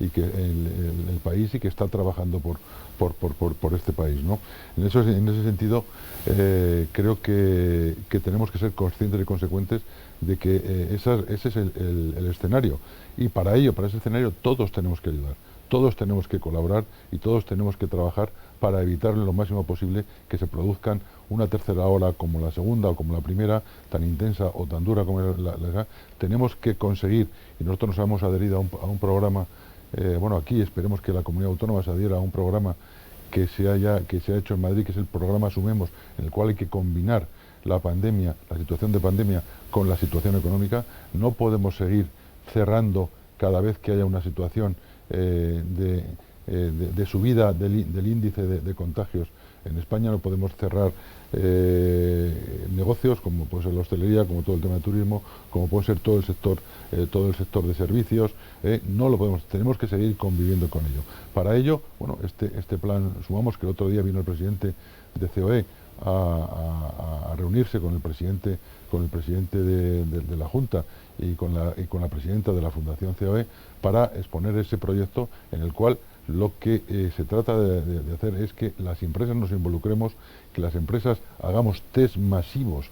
que el país, y que está trabajando por este país, ¿no? En ese sentido, creo que tenemos que ser conscientes y consecuentes de que ese es el escenario, y para ese escenario todos tenemos que ayudar, todos tenemos que colaborar y todos tenemos que trabajar para evitar lo máximo posible que se produzcan una tercera ola como la segunda o como la primera, tan intensa o tan dura como la. Tenemos que conseguir, y nosotros nos hemos adherido a un programa, aquí esperemos que la comunidad autónoma se adhiera a un programa que se ha hecho en Madrid, que es el programa Sumemos, en el cual hay que combinar la situación de pandemia, con la situación económica. No podemos seguir cerrando cada vez que haya una situación de subida del índice de contagios en España. No podemos cerrar negocios como puede ser la hostelería, como todo el tema de turismo, como puede ser todo el sector de servicios. No lo podemos, tenemos que seguir conviviendo con ello. Para ello, este plan Sumamos, que el otro día vino el presidente de COE a reunirse con el presidente de la Junta y con la presidenta de la Fundación COE, para exponer ese proyecto, en el cual lo que se trata de hacer es que las empresas nos involucremos, que las empresas hagamos test masivos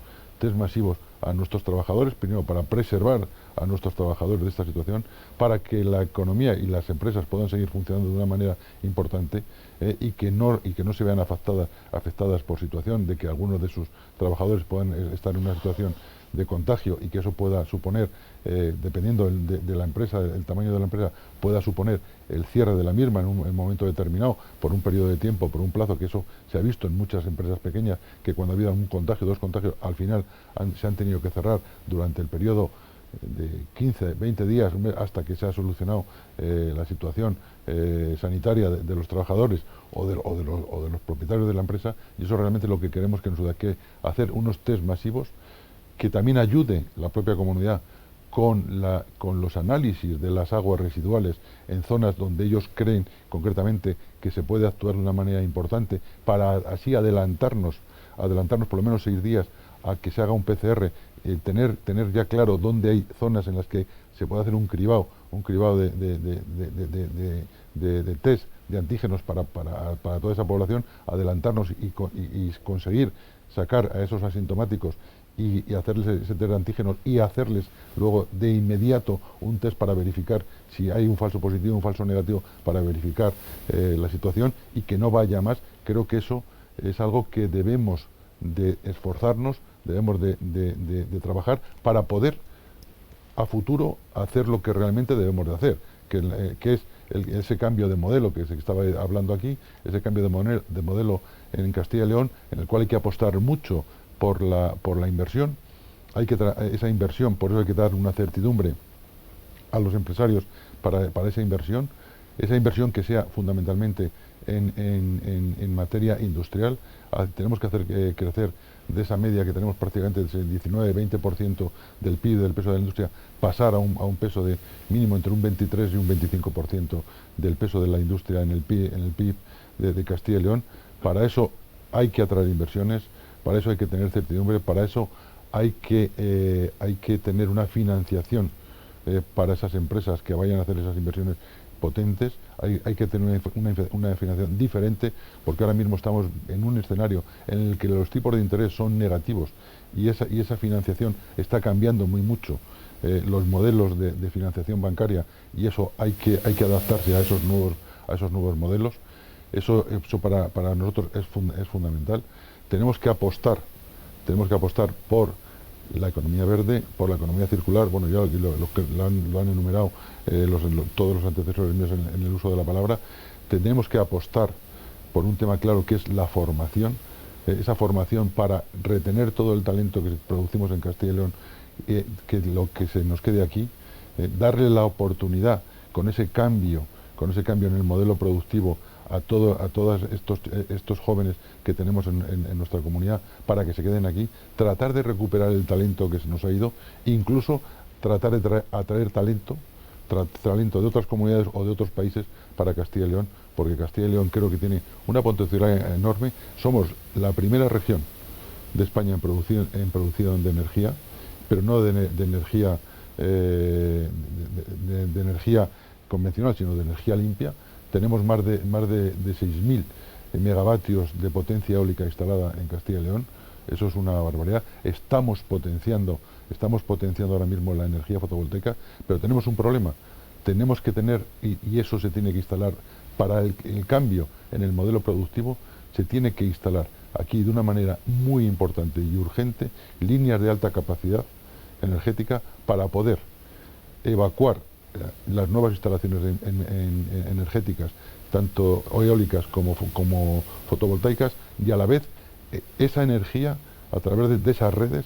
a nuestros trabajadores, primero para preservar a nuestros trabajadores de esta situación, para que la economía y las empresas puedan seguir funcionando de una manera importante, y que no se vean afectadas por situación de que algunos de sus trabajadores puedan estar en una situación de contagio, y que eso pueda suponer, dependiendo de la empresa, el tamaño de la empresa, pueda suponer el cierre de la misma en un momento determinado, por un periodo de tiempo, por un plazo, que eso se ha visto en muchas empresas pequeñas, que cuando ha habido un contagio, dos contagios, al final se han tenido que cerrar durante el periodo de 15, 20 días, hasta que se ha solucionado la situación sanitaria de los trabajadores o de los propietarios de la empresa. Y eso realmente lo que queremos, que nos da que hacer unos test masivos, que también ayude la propia comunidad con los análisis de las aguas residuales en zonas donde ellos creen concretamente que se puede actuar de una manera importante, para así adelantarnos por lo menos 6 días a que se haga un PCR, tener ya claro dónde hay zonas en las que se puede hacer un cribado de test de antígenos para toda esa población, adelantarnos y conseguir sacar a esos asintomáticos y hacerles ese test de antígenos, y hacerles luego de inmediato un test para verificar si hay un falso positivo, un falso negativo, para verificar la situación, y que no vaya más. Creo que eso es algo que debemos de esforzarnos, debemos de trabajar para poder a futuro hacer lo que realmente debemos de hacer, que es ese cambio de modelo que se estaba hablando aquí, ese cambio de modelo en Castilla y León, en el cual hay que apostar mucho por la inversión. Esa inversión, por eso hay que dar una certidumbre a los empresarios para esa inversión que sea fundamentalmente en materia industrial. Tenemos que hacer crecer de esa media que tenemos prácticamente del 19-20% del PIB, del peso de la industria, pasar a un peso de mínimo entre un 23 y un 25% del peso de la industria en el PIB de Castilla y León. Para eso hay que atraer inversiones, para eso hay que tener certidumbre, para eso hay que tener una financiación para esas empresas que vayan a hacer esas inversiones potentes. Hay que tener una financiación diferente, porque ahora mismo estamos en un escenario en el que los tipos de interés son negativos y esa financiación está cambiando muy mucho los modelos de financiación bancaria, y eso hay que adaptarse a esos nuevos modelos. Eso para nosotros es fundamental. Tenemos que apostar por la economía verde, por la economía circular. Bueno, ya lo han enumerado todos los antecesores míos en el uso de la palabra. Tenemos que apostar por un tema claro, que es la formación, esa formación para retener todo el talento que producimos en Castilla y León, que lo que se nos quede aquí, darle la oportunidad con ese cambio en el modelo productivo a todos estos jóvenes que tenemos en nuestra comunidad, para que se queden aquí, tratar de recuperar el talento que se nos ha ido, incluso tratar de atraer talento de otras comunidades o de otros países para Castilla y León, porque Castilla y León creo que tiene una potencialidad enorme. Somos la primera región de España en producción de energía, pero no de energía convencional, sino de energía limpia. Tenemos más de 6.000 megavatios de potencia eólica instalada en Castilla y León. Eso es una barbaridad. Estamos potenciando ahora mismo la energía fotovoltaica, pero tenemos un problema. Tenemos que tener, y eso se tiene que instalar para el cambio en el modelo productivo, se tiene que instalar aquí de una manera muy importante y urgente líneas de alta capacidad energética para poder evacuar las nuevas instalaciones energéticas, tanto eólicas como fotovoltaicas, y a la vez esa energía a través de esas redes,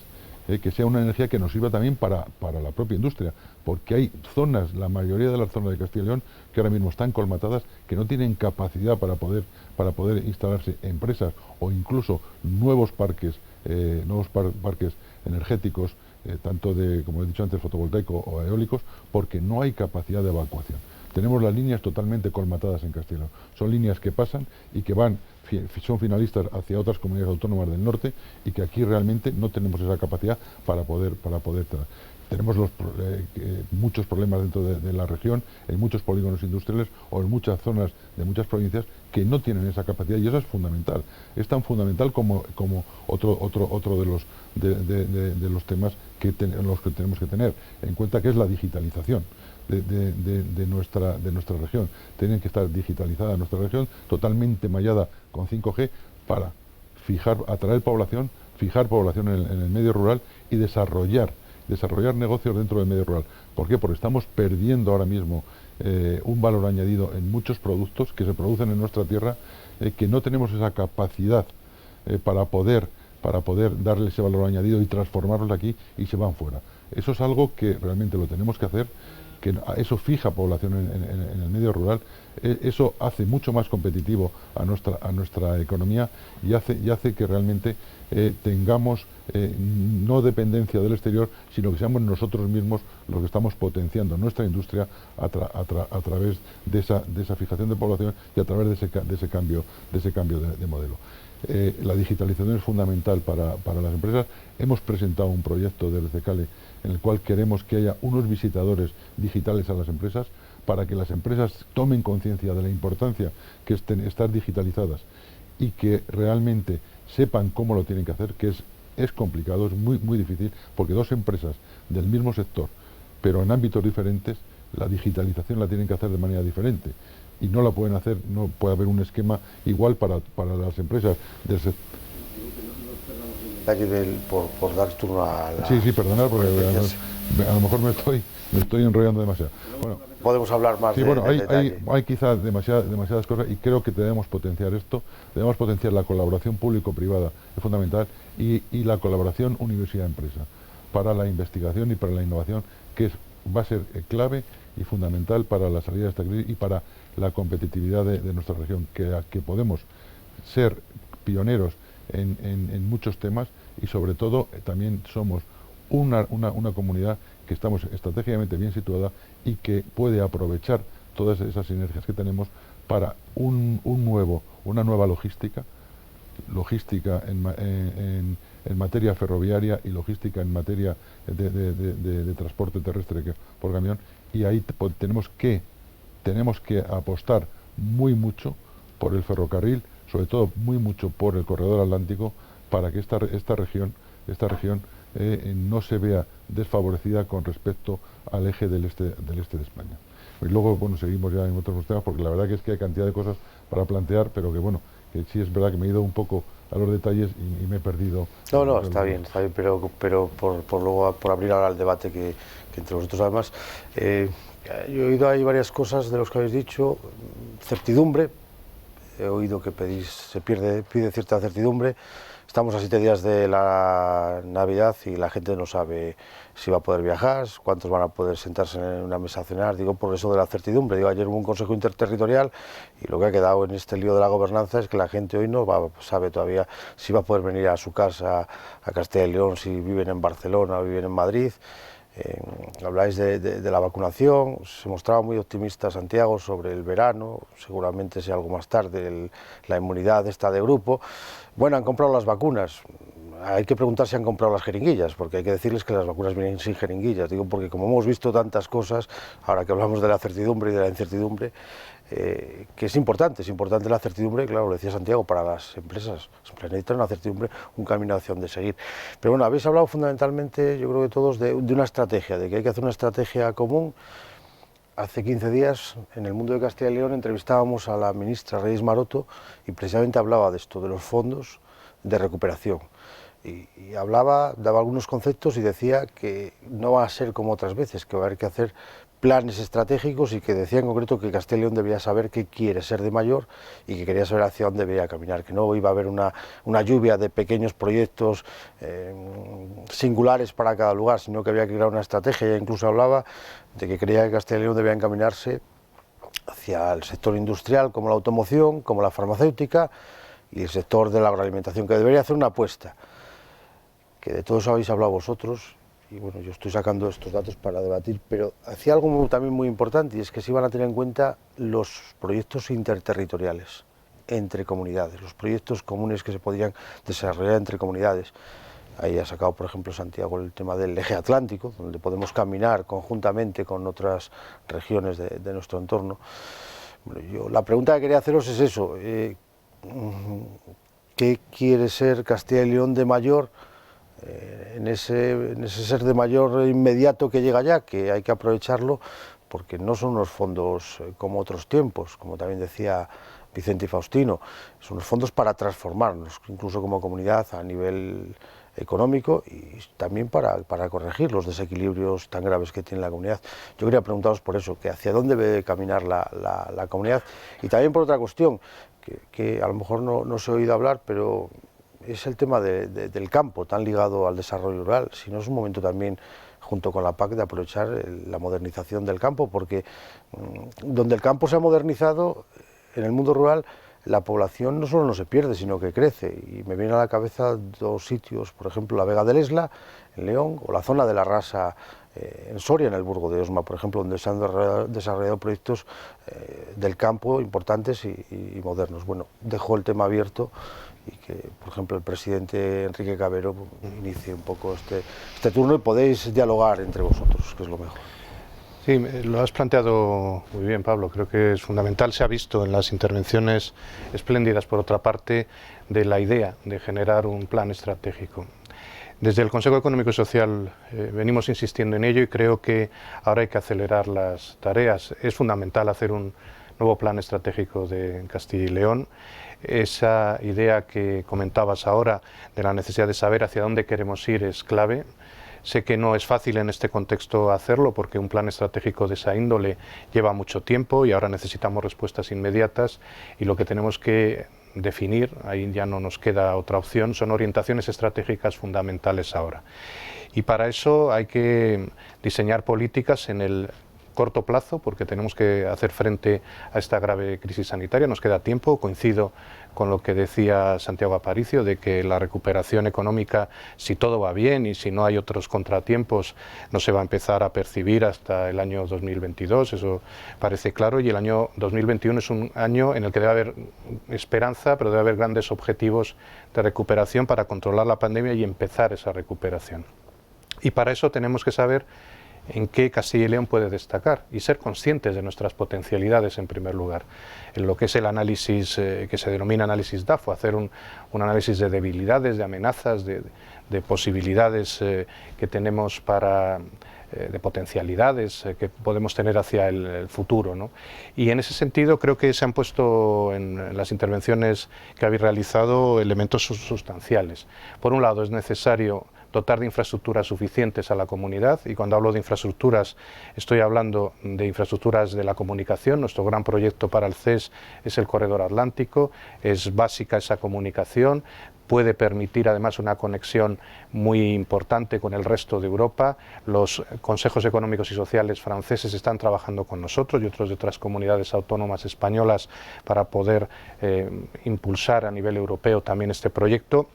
que sea una energía que nos sirva también para la propia industria, porque hay zonas, la mayoría de las zonas de Castilla y León, que ahora mismo están colmatadas, que no tienen capacidad para poder instalarse empresas o incluso nuevos parques energéticos, tanto como he dicho antes, fotovoltaico o eólicos, porque no hay capacidad de evacuación. Tenemos las líneas totalmente colmatadas en Castilla y León. Son líneas que pasan y que son finalistas hacia otras comunidades autónomas del norte, y que aquí realmente no tenemos esa capacidad para poder tenemos muchos problemas dentro de la región, en muchos polígonos industriales o en muchas zonas de muchas provincias que no tienen esa capacidad, y eso es fundamental. Es tan fundamental como otro de los temas los que tenemos que tener en cuenta, que es la digitalización de nuestra región. Tiene que estar digitalizada nuestra región, totalmente mallada con 5G, para atraer población, fijar población en el medio rural y desarrollar negocios dentro del medio rural. ¿Por qué? Porque estamos perdiendo ahora mismo un valor añadido en muchos productos que se producen en nuestra tierra, que no tenemos esa capacidad para poder darle ese valor añadido y transformarlos aquí, y se van fuera. Eso es algo que realmente lo tenemos que hacer, que eso fija población en el medio rural, eso hace mucho más competitivo a nuestra economía, y hace que realmente tengamos no dependencia del exterior, sino que seamos nosotros mismos los que estamos potenciando nuestra industria a través de esa fijación de población y a través de ese cambio de modelo. La digitalización es fundamental para las empresas. Hemos presentado un proyecto del CECALE en el cual queremos que haya unos visitadores digitales a las empresas, para que las empresas tomen conciencia de la importancia que es estar digitalizadas, y que realmente sepan cómo lo tienen que hacer, que es complicado, es muy difícil, porque dos empresas del mismo sector, pero en ámbitos diferentes, la digitalización la tienen que hacer de manera diferente, y no la pueden hacer, no puede haber un esquema igual para las empresas del sector. Aquí por dar turno a la... Sí, perdonad, porque a lo mejor me estoy enrollando demasiado. Bueno, podemos hablar más sí, de hay quizás demasiadas cosas, y creo que debemos potenciar esto. Debemos potenciar la colaboración público-privada, es fundamental, y la colaboración universidad-empresa para la investigación y para la innovación, que va a ser clave, y fundamental para la salida de esta crisis y para la competitividad de nuestra región, que podemos ser pioneros en muchos temas y sobre todo también somos una comunidad que estamos estratégicamente bien situada y que puede aprovechar todas esas sinergias que tenemos para una nueva logística en materia ferroviaria y logística en materia de transporte terrestre por camión, y ahí tenemos que apostar muy mucho por el ferrocarril, sobre todo muy mucho por el corredor atlántico, para que esta región no se vea desfavorecida con respecto al eje del este de España. Y luego, bueno, seguimos ya en otros temas, porque la verdad que es que hay cantidad de cosas para plantear, pero que bueno, que sí es verdad que me he ido un poco a los detalles y me he perdido. No, está bien, pero por abrir ahora el debate que entre vosotros, además, yo he oído ahí varias cosas de los que habéis dicho. Certidumbre, he oído que pide cierta certidumbre. Estamos a 7 días de la Navidad y la gente no sabe si va a poder viajar, cuántos van a poder sentarse en una mesa a cenar. Digo, por eso de la certidumbre. Digo, ayer hubo un consejo interterritorial y lo que ha quedado en este lío de la gobernanza es que la gente hoy no sabe todavía si va a poder venir a su casa, a Castilla y León, si viven en Barcelona o viven en Madrid. Habláis de la vacunación, se mostraba muy optimista Santiago sobre el verano, seguramente sea algo más tarde, la inmunidad esta de grupo. Bueno, han comprado las vacunas, hay que preguntar si han comprado las jeringuillas, porque hay que decirles que las vacunas vienen sin jeringuillas, digo, porque como hemos visto tantas cosas, ahora que hablamos de la certidumbre y de la incertidumbre, que es importante la certidumbre, claro, lo decía Santiago, para las empresas, necesitan una certidumbre, un camino hacia donde seguir. Pero bueno, habéis hablado fundamentalmente, yo creo que todos, de una estrategia, de que hay que hacer una estrategia común. Hace 15 días, en El Mundo de Castilla y León, entrevistábamos a la ministra Reyes Maroto y precisamente hablaba de esto, de los fondos de recuperación. Y daba algunos conceptos y decía que no va a ser como otras veces, que va a haber que hacer planes estratégicos, y que decía en concreto que Castilla y León debía saber qué quiere ser de mayor y que quería saber hacia dónde debía caminar, que no iba a haber una lluvia de pequeños proyectos singulares para cada lugar, sino que había que crear una estrategia. Ella incluso hablaba de que creía que Castilla y León debía encaminarse hacia el sector industrial, como la automoción, como la farmacéutica, y el sector de la agroalimentación, que debería hacer una apuesta. Que de todo eso habéis hablado vosotros, y bueno, yo estoy sacando estos datos para debatir, pero hacía algo también muy importante, y es que se iban a tener en cuenta los proyectos interterritoriales, entre comunidades, los proyectos comunes que se podían desarrollar entre comunidades. Ahí ha sacado, por ejemplo, Santiago el tema del eje atlántico, donde podemos caminar conjuntamente con otras regiones de nuestro entorno. Bueno, la pregunta que quería haceros es eso, ¿qué quiere ser Castilla y León de mayor? En ese ser de mayor inmediato que llega ya, que hay que aprovecharlo, porque no son unos fondos como otros tiempos, como también decía Vicente y Faustino, son unos fondos para transformarnos, incluso como comunidad a nivel económico, y también para corregir los desequilibrios tan graves que tiene la comunidad. Yo quería preguntaros por eso, que hacia dónde debe caminar la comunidad, y también por otra cuestión, que a lo mejor no se ha oído hablar, pero es el tema del campo, tan ligado al desarrollo rural. Si no, es un momento también, junto con la PAC, de aprovechar la modernización del campo, porque donde el campo se ha modernizado, en el mundo rural, la población no solo no se pierde, sino que crece. Y me vienen a la cabeza dos sitios, por ejemplo, la Vega del Esla, en León, o la zona de la Rasa, en Soria, en el Burgo de Osma, por ejemplo, donde se han desarrollado proyectos del campo importantes y modernos. Bueno, dejo el tema abierto y que, por ejemplo, el presidente Enrique Cabero inicie un poco este turno y podéis dialogar entre vosotros, que es lo mejor. Sí, lo has planteado muy bien, Pablo. Creo que es fundamental. Se ha visto en las intervenciones espléndidas, por otra parte, de la idea de generar un plan estratégico. Desde el Consejo Económico y Social venimos insistiendo en ello, y creo que ahora hay que acelerar las tareas. Es fundamental hacer un nuevo plan estratégico de Castilla y León. Esa idea que comentabas ahora de la necesidad de saber hacia dónde queremos ir es clave. Sé que no es fácil en este contexto hacerlo, porque un plan estratégico de esa índole lleva mucho tiempo y ahora necesitamos respuestas inmediatas, y lo que tenemos que definir, ahí ya no nos queda otra opción, son orientaciones estratégicas fundamentales ahora. Y para eso hay que diseñar políticas en el corto plazo, porque tenemos que hacer frente a esta grave crisis sanitaria, nos queda tiempo. Coincido con lo que decía Santiago Aparicio, de que la recuperación económica, si todo va bien y si no hay otros contratiempos, no se va a empezar a percibir hasta el año 2022, eso parece claro, y el año 2021 es un año en el que debe haber esperanza, pero debe haber grandes objetivos de recuperación para controlar la pandemia y empezar esa recuperación. Y para eso tenemos que saber en qué Castilla y León puede destacar y ser conscientes de nuestras potencialidades en primer lugar. En lo que es el análisis que se denomina análisis DAFO, hacer un análisis de debilidades, de amenazas, de posibilidades que tenemos para de potencialidades que podemos tener hacia el futuro, ¿no? Y en ese sentido creo que se han puesto en las intervenciones que habéis realizado elementos sustanciales. Por un lado, es necesario dotar de infraestructuras suficientes a la comunidad, y cuando hablo de infraestructuras estoy hablando de infraestructuras de la comunicación. Nuestro gran proyecto para el CES es el Corredor Atlántico, es básica esa comunicación, puede permitir además una conexión muy importante con el resto de Europa. Los consejos económicos y sociales franceses están trabajando con nosotros y otros de otras comunidades autónomas españolas para poder impulsar a nivel europeo también este proyecto.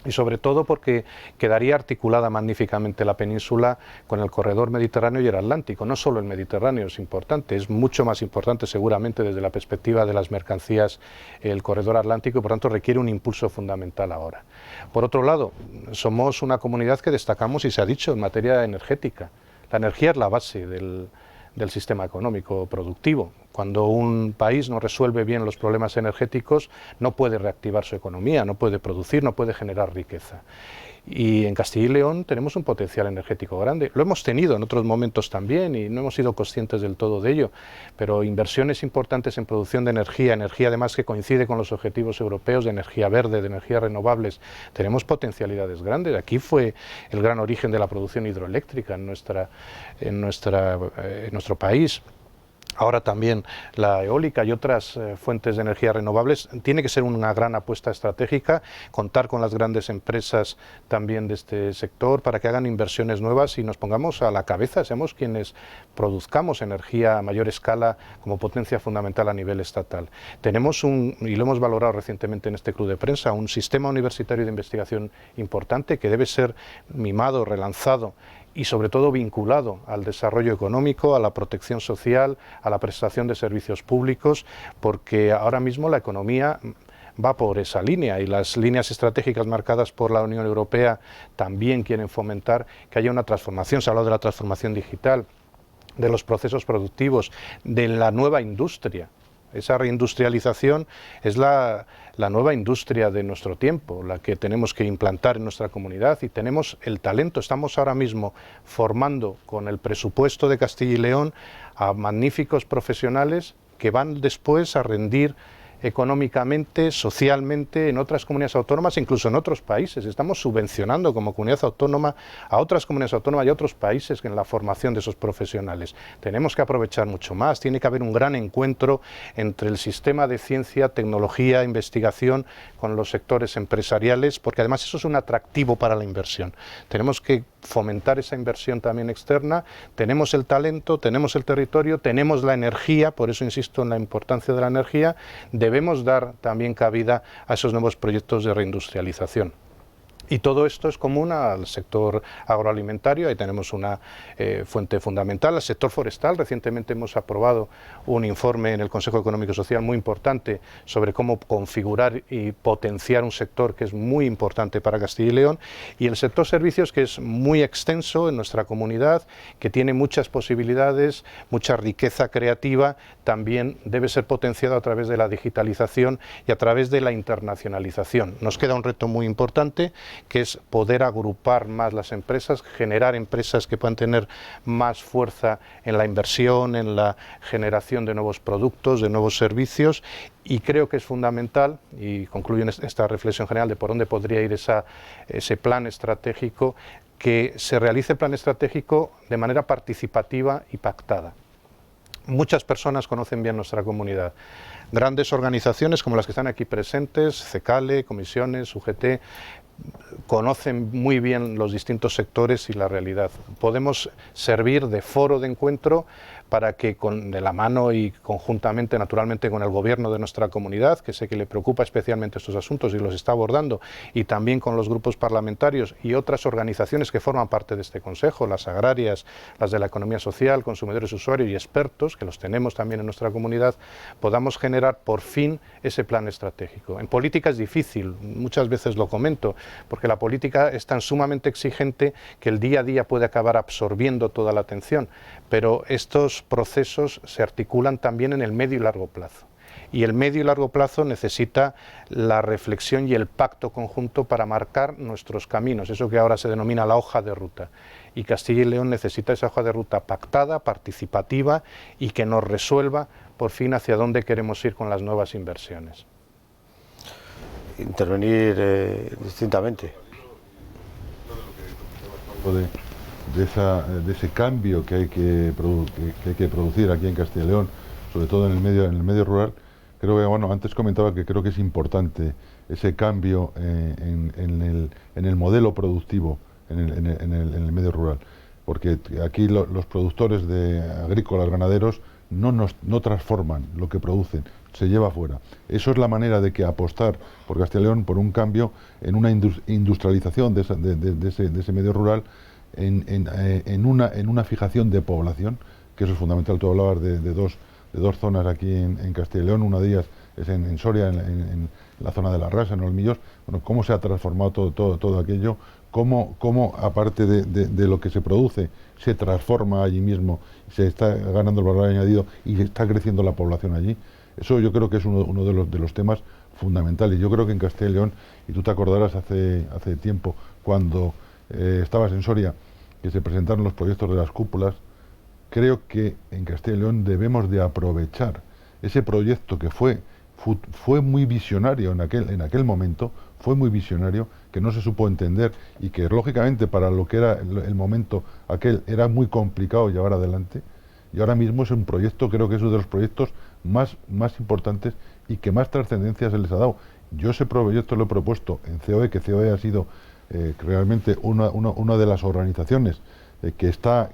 Y sobre todo porque quedaría articulada magníficamente la península con el corredor mediterráneo y el Atlántico. No solo el Mediterráneo es importante, es mucho más importante seguramente desde la perspectiva de las mercancías el corredor Atlántico, y por tanto requiere un impulso fundamental ahora. Por otro lado, somos una comunidad que destacamos, y se ha dicho, en materia energética. La energía es la base del sistema económico productivo. Cuando un país no resuelve bien los problemas energéticos, no puede reactivar su economía, no puede producir, no puede generar riqueza. Y en Castilla y León tenemos un potencial energético grande. Lo hemos tenido en otros momentos también y no hemos sido conscientes del todo de ello, pero inversiones importantes en producción de energía además que coincide con los objetivos europeos de energía verde, de energías renovables, tenemos potencialidades grandes. Aquí fue el gran origen de la producción hidroeléctrica en nuestro país. Ahora también la eólica y otras fuentes de energía renovables. Tiene que ser una gran apuesta estratégica, contar con las grandes empresas también de este sector para que hagan inversiones nuevas y nos pongamos a la cabeza, seamos quienes produzcamos energía a mayor escala como potencia fundamental a nivel estatal. Tenemos y lo hemos valorado recientemente en este club de prensa, un sistema universitario de investigación importante que debe ser mimado, relanzado y sobre todo vinculado al desarrollo económico, a la protección social, a la prestación de servicios públicos, porque ahora mismo la economía va por esa línea y las líneas estratégicas marcadas por la Unión Europea también quieren fomentar que haya una transformación. Se ha hablado de la transformación digital, de los procesos productivos, de la nueva industria. Esa reindustrialización es la nueva industria de nuestro tiempo, la que tenemos que implantar en nuestra comunidad, y tenemos el talento. Estamos ahora mismo formando con el presupuesto de Castilla y León a magníficos profesionales que van después a rendir económicamente, socialmente en otras comunidades autónomas, incluso en otros países. Estamos subvencionando como comunidad autónoma a otras comunidades autónomas y a otros países en la formación de esos profesionales. Tenemos que aprovechar mucho más, tiene que haber un gran encuentro entre el sistema de ciencia, tecnología, investigación con los sectores empresariales, porque además eso es un atractivo para la inversión. Tenemos que fomentar esa inversión también externa. Tenemos el talento, tenemos el territorio, tenemos la energía, por eso insisto en la importancia de la energía. Debemos dar también cabida a esos nuevos proyectos de reindustrialización. Y todo esto es común al sector agroalimentario. Ahí tenemos una fuente fundamental. Al sector forestal, recientemente hemos aprobado un informe en el Consejo Económico y Social muy importante sobre cómo configurar y potenciar un sector que es muy importante para Castilla y León. Y el sector servicios, que es muy extenso en nuestra comunidad, que tiene muchas posibilidades, mucha riqueza creativa, también debe ser potenciado a través de la digitalización y a través de la internacionalización. Nos queda un reto muy importante, que es poder agrupar más las empresas, generar empresas que puedan tener más fuerza en la inversión, en la generación de nuevos productos, de nuevos servicios, y creo que es fundamental, y concluyo en esta reflexión general de por dónde podría ir ese plan estratégico, que se realice el plan estratégico de manera participativa y pactada. Muchas personas conocen bien nuestra comunidad. Grandes organizaciones como las que están aquí presentes, CECALE, comisiones, UGT, conocen muy bien los distintos sectores y la realidad. Podemos servir de foro de encuentro para que de la mano y conjuntamente, naturalmente, con el gobierno de nuestra comunidad, que sé que le preocupa especialmente estos asuntos y los está abordando, y también con los grupos parlamentarios y otras organizaciones que forman parte de este Consejo, las agrarias, las de la economía social, consumidores, usuarios y expertos, que los tenemos también en nuestra comunidad, podamos generar por fin ese plan estratégico. En política es difícil, muchas veces lo comento, porque la política es tan sumamente exigente que el día a día puede acabar absorbiendo toda la atención, pero estos procesos se articulan también en el medio y largo plazo. Y el medio y largo plazo necesita la reflexión y el pacto conjunto para marcar nuestros caminos, eso que ahora se denomina la hoja de ruta. Y Castilla y León necesita esa hoja de ruta pactada, participativa y que nos resuelva por fin hacia dónde queremos ir con las nuevas inversiones. Intervenir distintamente. De ese cambio que hay que producir aquí en Castilla y León, sobre todo en el medio rural, creo que, bueno, antes comentaba que creo que es importante ese cambio en el modelo productivo en el medio rural, porque aquí los productores agrícolas, ganaderos, no transforman lo que producen, se lleva afuera. Eso es la manera de que apostar por Castilla y León por un cambio en una industrialización de ese medio rural, en una fijación de población, que eso es fundamental. Tú hablabas de dos zonas aquí en Castilla y León, una de ellas es en Soria, en la zona de la Rasa, en Olmillos. Bueno, cómo se ha transformado todo aquello, cómo aparte de lo que se produce, se transforma allí mismo, se está ganando el valor añadido y está creciendo la población allí. Eso yo creo que es uno de los temas fundamentales. Yo creo que en Castilla y León, y tú te acordarás hace tiempo, cuando estabas en Soria, que se presentaron los proyectos de las cúpulas, creo que en Castilla y León debemos de aprovechar ese proyecto que fue muy visionario en aquel momento, fue muy visionario, que no se supo entender y que lógicamente para lo que era el momento aquel era muy complicado llevar adelante, y ahora mismo es un proyecto, creo que es uno de los proyectos más importantes y que más trascendencia se les ha dado. Yo ese proyecto lo he propuesto en COE, que COE ha sido realmente una de las organizaciones que está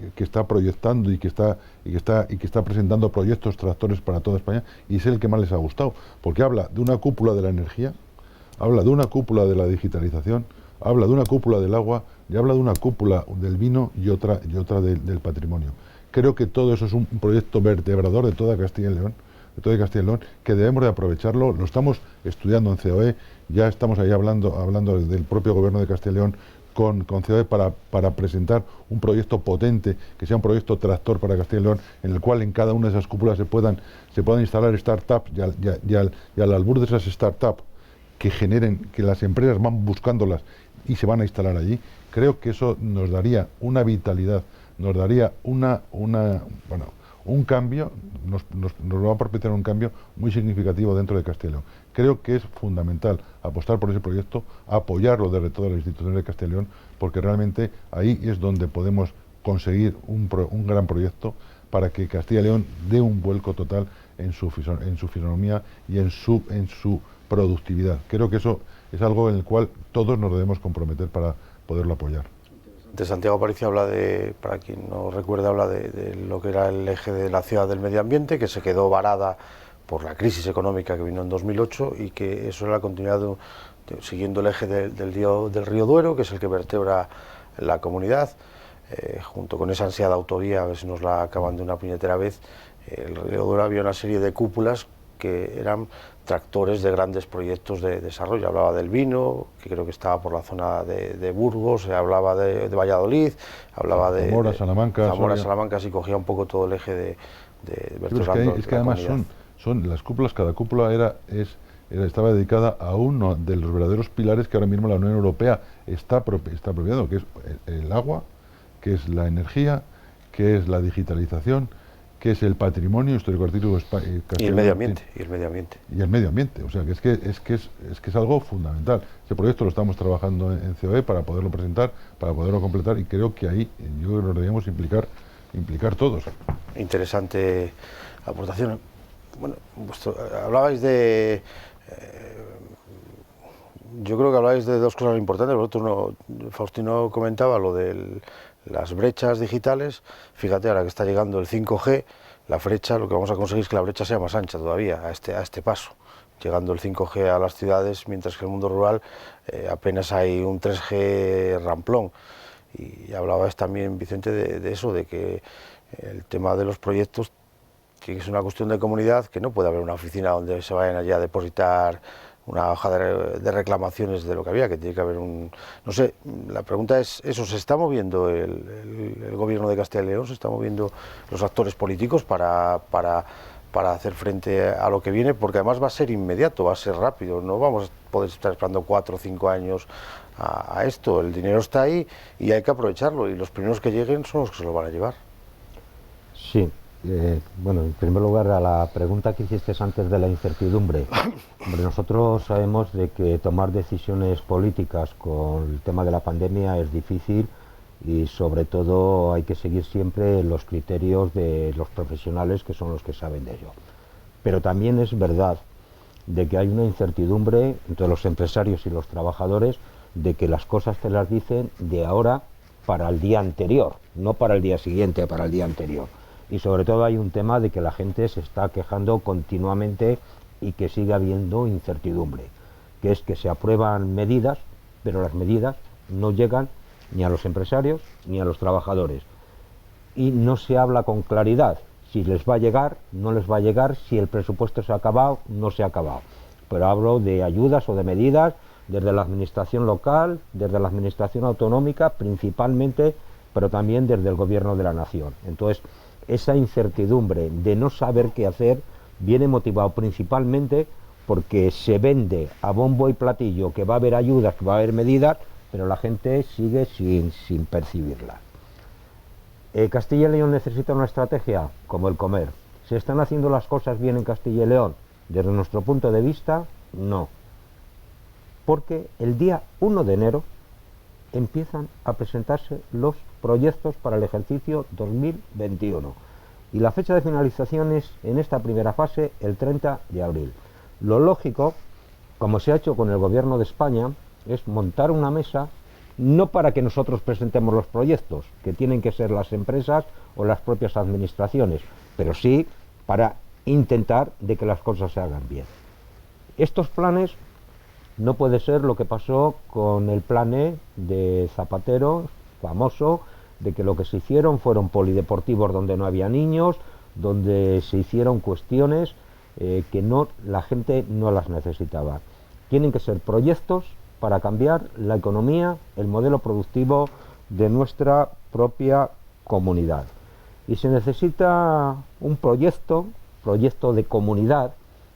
proyectando y que está presentando proyectos tractores para toda España, y es el que más les ha gustado, porque habla de una cúpula de la energía, habla de una cúpula de la digitalización, habla de una cúpula del agua y habla de una cúpula del vino y otra del patrimonio. Creo que todo eso es un proyecto vertebrador de toda Castilla y León, que debemos de aprovecharlo. Lo estamos estudiando en COE, ya estamos ahí hablando del propio gobierno de Castilla y León con COE para presentar un proyecto potente, que sea un proyecto tractor para Castilla y León, en el cual en cada una de esas cúpulas se puedan instalar startups, y al albur de esas startups que generen, que las empresas van buscándolas y se van a instalar allí. Creo que eso nos daría una vitalidad, nos daría un cambio, nos va a propiciar un cambio muy significativo dentro de Castilla y León. Creo que es fundamental apostar por ese proyecto, apoyarlo desde todas las instituciones de Castilla y León, porque realmente ahí es donde podemos conseguir un gran proyecto para que Castilla y León dé un vuelco total en su fisonomía y en su productividad. Creo que eso es algo en el cual todos nos debemos comprometer para poderlo apoyar. De Santiago Aparicio habla para quien no recuerda, habla de lo que era el eje de la ciudad del medio ambiente, que se quedó varada por la crisis económica que vino en 2008, y que eso era la continuidad siguiendo el eje del río Duero, que es el que vertebra la comunidad, junto con esa ansiada autovía, a ver si nos la acaban de una puñetera vez. El río Duero había una serie de cúpulas que eran tractores de grandes proyectos de desarrollo. Hablaba del vino, que creo que estaba por la zona de Burgos, se hablaba de Valladolid, hablaba de Zamora, Salamanca, Salamanca, sí, cogía un poco todo el eje de es que además son las cúpulas, cada cúpula estaba dedicada a uno de los verdaderos pilares que ahora mismo la Unión Europea está propiando, que es el agua, que es la energía, que es la digitalización, que es el patrimonio histórico-artístico y el medio ambiente. Y el medio ambiente, o sea, que es algo fundamental. Ese proyecto lo estamos trabajando en COE para poderlo presentar, para poderlo completar, y creo que ahí yo creo que nos deberíamos implicar todos. Interesante aportación. Bueno, hablabais de... yo creo que hablabais de dos cosas importantes. Vosotros Faustino comentaba lo de las brechas digitales. Fíjate, ahora que está llegando el 5G, la brecha, lo que vamos a conseguir es que la brecha sea más ancha todavía a este paso. Llegando el 5G a las ciudades, mientras que en el mundo rural apenas hay un 3G ramplón. Y hablabas también, Vicente, de eso, de que el tema de los proyectos, que es una cuestión de comunidad, que no puede haber una oficina donde se vayan allí a depositar una hoja de reclamaciones de lo que había, que tiene que haber un... No sé, la pregunta es eso, ¿se está moviendo el gobierno de Castilla y León, se están moviendo los actores políticos para hacer frente a lo que viene? Porque además va a ser inmediato, va a ser rápido, no vamos a poder estar esperando 4 o 5 años a esto. El dinero está ahí y hay que aprovecharlo, y los primeros que lleguen son los que se lo van a llevar. Sí. Bueno, en primer lugar, a la pregunta que hiciste antes de la incertidumbre. Hombre, nosotros sabemos de que tomar decisiones políticas con el tema de la pandemia es difícil, y sobre todo hay que seguir siempre los criterios de los profesionales, que son los que saben de ello. Pero también es verdad de que hay una incertidumbre entre los empresarios y los trabajadores, de que las cosas te las dicen de ahora para el día anterior, no para el día siguiente, para el día anterior. Y sobre todo hay un tema de que la gente se está quejando continuamente y que sigue habiendo incertidumbre, que es que se aprueban medidas, pero las medidas no llegan ni a los empresarios ni a los trabajadores. Y no se habla con claridad si les va a llegar, no les va a llegar, si el presupuesto se ha acabado, no se ha acabado. Pero hablo de ayudas o de medidas desde la administración local, desde la administración autonómica principalmente, pero también desde el gobierno de la nación. Entonces, esa incertidumbre de no saber qué hacer viene motivado principalmente porque se vende a bombo y platillo que va a haber ayudas, que va a haber medidas, pero la gente sigue sin percibirlas. ¿Castilla y León necesita una estrategia? Como el comer. ¿Se están haciendo las cosas bien en Castilla y León? Desde nuestro punto de vista, no. Porque el día 1 de enero empiezan a presentarse los proyectos para el ejercicio 2021, y la fecha de finalización es, en esta primera fase, el 30 de abril. Lo lógico, como se ha hecho con el gobierno de España, es montar una mesa, no para que nosotros presentemos los proyectos, que tienen que ser las empresas o las propias administraciones, pero sí para intentar de que las cosas se hagan bien. Estos planes no puede ser lo que pasó con el plan E de Zapatero, famoso, de que lo que se hicieron fueron polideportivos donde no había niños, donde se hicieron cuestiones que la gente no las necesitaba. Tienen que ser proyectos para cambiar la economía, el modelo productivo de nuestra propia comunidad. Y se necesita un proyecto de comunidad,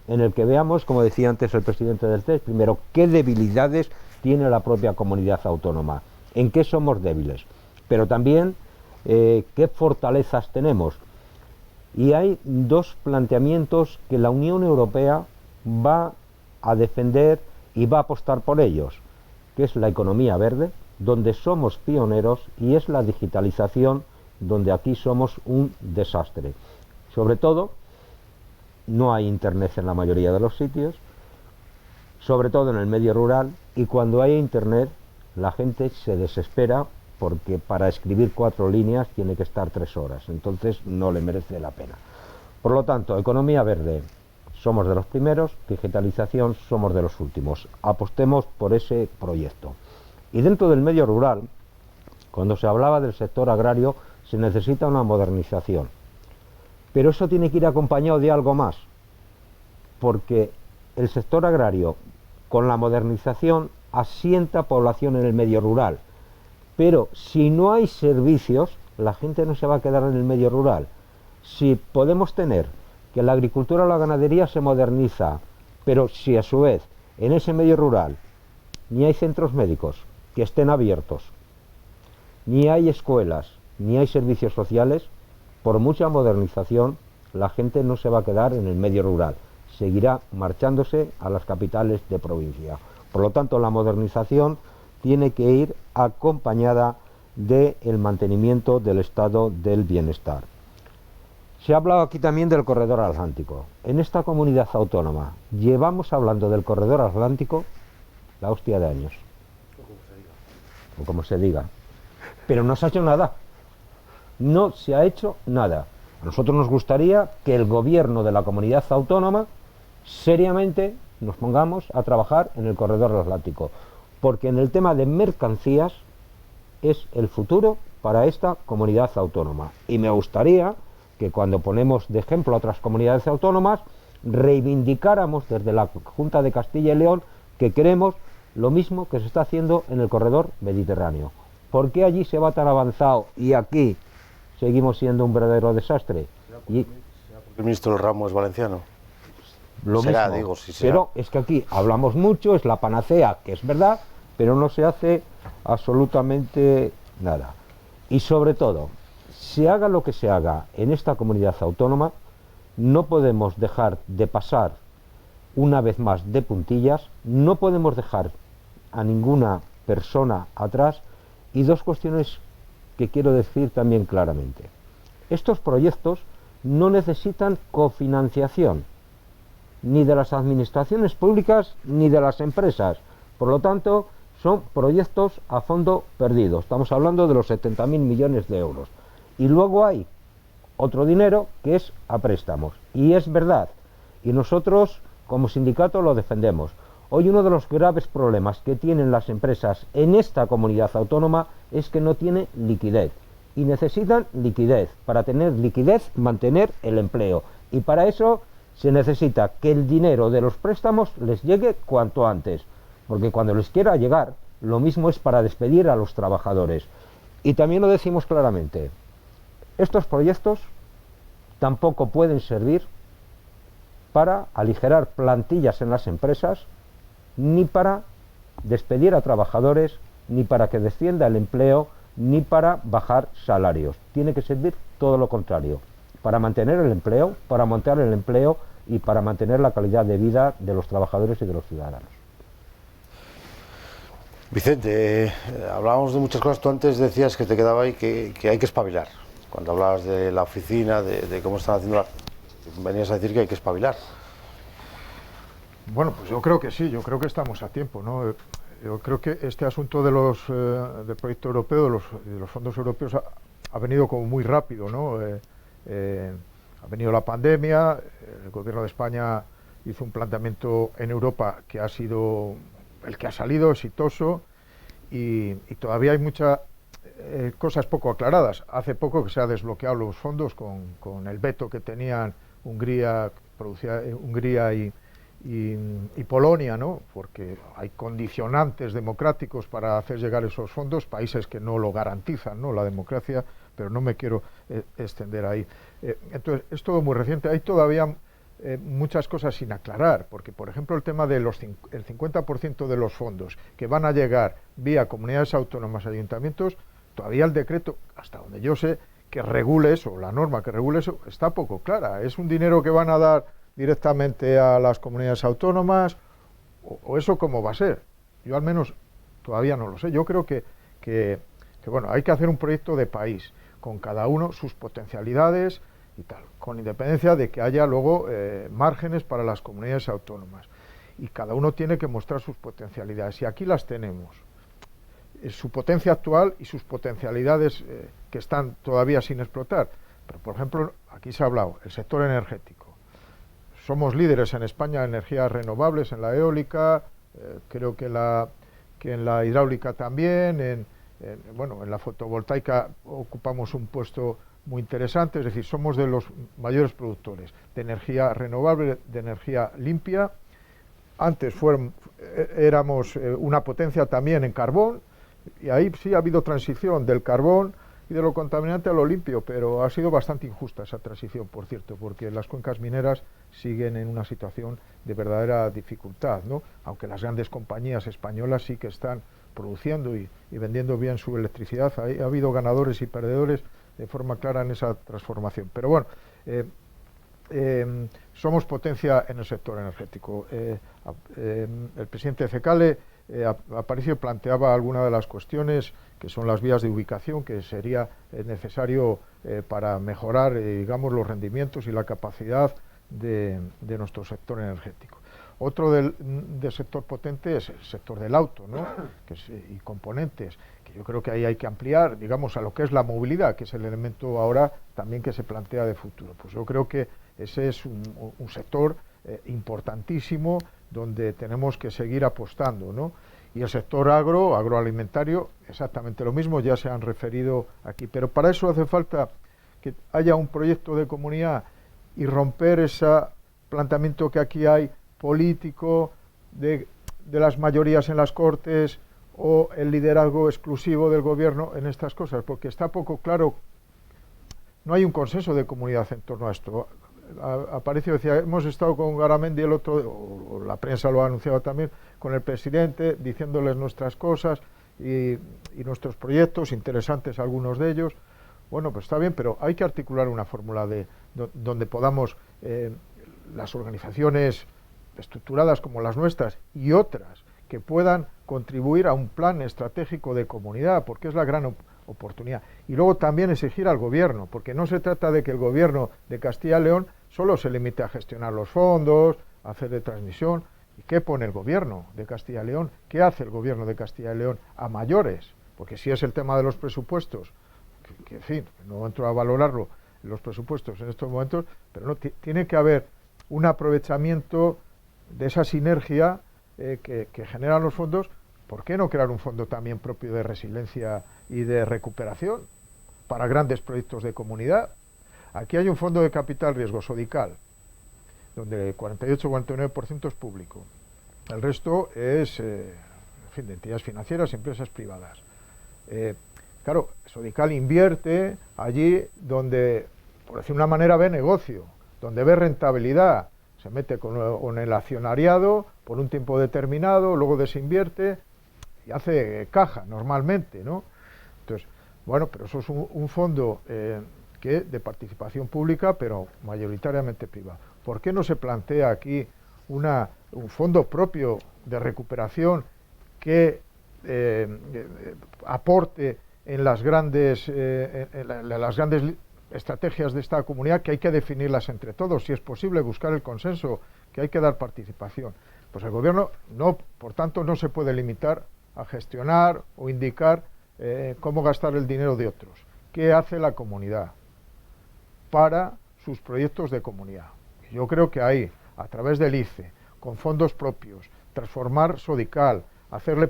en el que veamos, como decía antes el presidente del CES, primero, qué debilidades tiene la propia comunidad autónoma, en qué somos débiles, pero también qué fortalezas tenemos. Y hay dos planteamientos que la Unión Europea va a defender y va a apostar por ellos, que es la economía verde, donde somos pioneros, y es la digitalización, donde aquí somos un desastre. Sobre todo, no hay internet en la mayoría de los sitios, sobre todo en el medio rural, y cuando hay internet la gente se desespera porque para escribir 4 líneas tiene que estar 3 horas, entonces no le merece la pena. Por lo tanto, economía verde, somos de los primeros, digitalización, somos de los últimos. Apostemos por ese proyecto. Y dentro del medio rural, cuando se hablaba del sector agrario, se necesita una modernización. Pero eso tiene que ir acompañado de algo más, porque el sector agrario, con la modernización, asienta población en el medio rural. Pero si no hay servicios, la gente no se va a quedar en el medio rural. Si podemos tener que la agricultura o la ganadería se moderniza, pero si a su vez en ese medio rural ni hay centros médicos que estén abiertos, ni hay escuelas, ni hay servicios sociales, por mucha modernización la gente no se va a quedar en el medio rural, seguirá marchándose a las capitales de provincia. Por lo tanto, la modernización tiene que ir acompañada del mantenimiento del estado del bienestar. Se ha hablado aquí también del corredor atlántico. En esta comunidad autónoma llevamos hablando del corredor atlántico la hostia de años, o como se diga, pero no se ha hecho nada. No se ha hecho nada. A nosotros nos gustaría que el gobierno de la comunidad autónoma seriamente nos pongamos a trabajar en el corredor atlántico, porque en el tema de mercancías es el futuro para esta comunidad autónoma. Y me gustaría que cuando ponemos de ejemplo a otras comunidades autónomas, reivindicáramos desde la Junta de Castilla y León que queremos lo mismo que se está haciendo en el corredor mediterráneo. ¿Por qué allí se va tan avanzado y aquí seguimos siendo un verdadero desastre? Porque el ministro Ramos es valenciano. Lo Será, mismo. digo, sí será. Pero es que aquí hablamos mucho, es la panacea, que es verdad, pero no se hace absolutamente nada. Y sobre todo, se haga lo que se haga en esta comunidad autónoma, no podemos dejar de pasar una vez más de puntillas, no podemos dejar a ninguna persona atrás. Y dos cuestiones que quiero decir también claramente. Estos proyectos no necesitan cofinanciación, ni de las administraciones públicas ni de las empresas. Por lo tanto, son proyectos a fondo perdido. Estamos hablando de los 70.000 millones de euros. Y luego hay otro dinero que es a préstamos. Y es verdad. Y nosotros, como sindicato, lo defendemos. Hoy uno de los graves problemas que tienen las empresas en esta comunidad autónoma es que no tiene liquidez. Y necesitan liquidez. Para tener liquidez, mantener el empleo. Y para eso se necesita que el dinero de los préstamos les llegue cuanto antes. Porque cuando les quiera llegar, lo mismo es para despedir a los trabajadores. Y también lo decimos claramente. Estos proyectos tampoco pueden servir para aligerar plantillas en las empresas, ni para despedir a trabajadores, ni para que descienda el empleo, ni para bajar salarios. Tiene que servir todo lo contrario, para mantener el empleo, para montar el empleo y para mantener la calidad de vida de los trabajadores y de los ciudadanos. Vicente, hablábamos de muchas cosas. Tú antes decías que te quedaba ahí que hay que espabilar. Cuando hablabas de la oficina, de cómo están haciendo venías a decir que hay que espabilar. Bueno, pues yo creo que sí, yo creo que estamos a tiempo, ¿no? Yo creo que este asunto de del proyecto europeo, de los fondos europeos, ha venido como muy rápido, ¿no? Ha venido la pandemia, el gobierno de España hizo un planteamiento en Europa que ha sido el que ha salido exitoso y todavía hay muchas cosas poco aclaradas. Hace poco que se ha desbloqueado los fondos con el veto que tenían Hungría y Polonia, ¿no? Porque hay condicionantes democráticos para hacer llegar esos fondos, países que no lo garantizan, ¿no? La democracia, pero no me quiero extender ahí. Entonces, es todo muy reciente, hay todavía muchas cosas sin aclarar, porque por ejemplo el tema de el 50% de los fondos que van a llegar vía comunidades autónomas, ayuntamientos, todavía el decreto, hasta donde yo sé, que regule eso, la norma que regule eso, está poco clara. ¿Es un dinero que van a dar directamente a las comunidades autónomas o eso cómo va a ser? Yo al menos todavía no lo sé. Yo creo que bueno, hay que hacer un proyecto de país con cada uno sus potencialidades y tal, con independencia de que haya luego márgenes para las comunidades autónomas, y cada uno tiene que mostrar sus potencialidades y aquí las tenemos, su potencia actual y sus potencialidades que están todavía sin explotar. Pero por ejemplo, aquí se ha hablado el sector energético. Somos líderes en España en energías renovables, en la eólica, creo que en la hidráulica también, bueno, en la fotovoltaica ocupamos un puesto muy interesante, es decir, somos de los mayores productores de energía renovable, de energía limpia. Antes éramos una potencia también en carbón, y ahí sí ha habido transición del carbón y de lo contaminante a lo limpio, pero ha sido bastante injusta esa transición, por cierto, porque las cuencas mineras siguen en una situación de verdadera dificultad, ¿no? Aunque las grandes compañías españolas sí que están produciendo y vendiendo bien su electricidad. Ha habido ganadores y perdedores de forma clara en esa transformación. Pero bueno, somos potencia en el sector energético. El presidente Cecale Aparicio planteaba algunas de las cuestiones que son las vías de ubicación que sería necesario para mejorar digamos los rendimientos y la capacidad de nuestro sector energético. Otro del sector potente es el sector del auto, ¿no? Y componentes, que yo creo que ahí hay que ampliar, digamos, a lo que es la movilidad, que es el elemento ahora también que se plantea de futuro. Pues yo creo que ese es un sector importantísimo donde tenemos que seguir apostando, ¿no? Y el sector agroalimentario, exactamente lo mismo, ya se han referido aquí, pero para eso hace falta que haya un proyecto de comunidad y romper ese planteamiento que aquí hay político de las mayorías en las Cortes o el liderazgo exclusivo del gobierno en estas cosas, porque está poco claro, no hay un consenso de comunidad en torno a esto. Aparicio decía, hemos estado con Garamendi el otro, o la prensa lo ha anunciado también, con el presidente, diciéndoles nuestras cosas y nuestros proyectos, interesantes algunos de ellos. Bueno, pues está bien, pero hay que articular una fórmula donde podamos, las organizaciones estructuradas como las nuestras y otras, que puedan contribuir a un plan estratégico de comunidad, porque es la gran oportunidad. Y luego también exigir al gobierno, porque no se trata de que el gobierno de Castilla y León solo se limite a gestionar los fondos, a hacer de transmisión. ¿Y qué pone el gobierno de Castilla y León? ¿Qué hace el gobierno de Castilla y León a mayores? Porque si es el tema de los presupuestos, que en fin, no entro a valorarlo, los presupuestos en estos momentos, pero no tiene que haber un aprovechamiento de esa sinergia que generan los fondos. ¿Por qué no crear un fondo también propio de resiliencia y de recuperación para grandes proyectos de comunidad? Aquí hay un fondo de capital riesgo, Sodical, donde el 48-49% es público. El resto es, en fin, de entidades financieras y empresas privadas. Claro, Sodical invierte allí donde, por decir de una manera, ve negocio, donde ve rentabilidad. Se mete con el accionariado por un tiempo determinado, luego desinvierte y hace caja normalmente, ¿no? Entonces, bueno, pero eso es un fondo que de participación pública, pero mayoritariamente privado. ¿Por qué no se plantea aquí un fondo propio de recuperación que aporte en las grandes estrategias de esta comunidad, que hay que definirlas entre todos, si es posible buscar el consenso, que hay que dar participación? Pues el gobierno no, por tanto, no se puede limitar a gestionar o indicar cómo gastar el dinero de otros. ¿Qué hace la comunidad para sus proyectos de comunidad? Yo creo que ahí, a través del ICE, con fondos propios, transformar Sodical, hacerle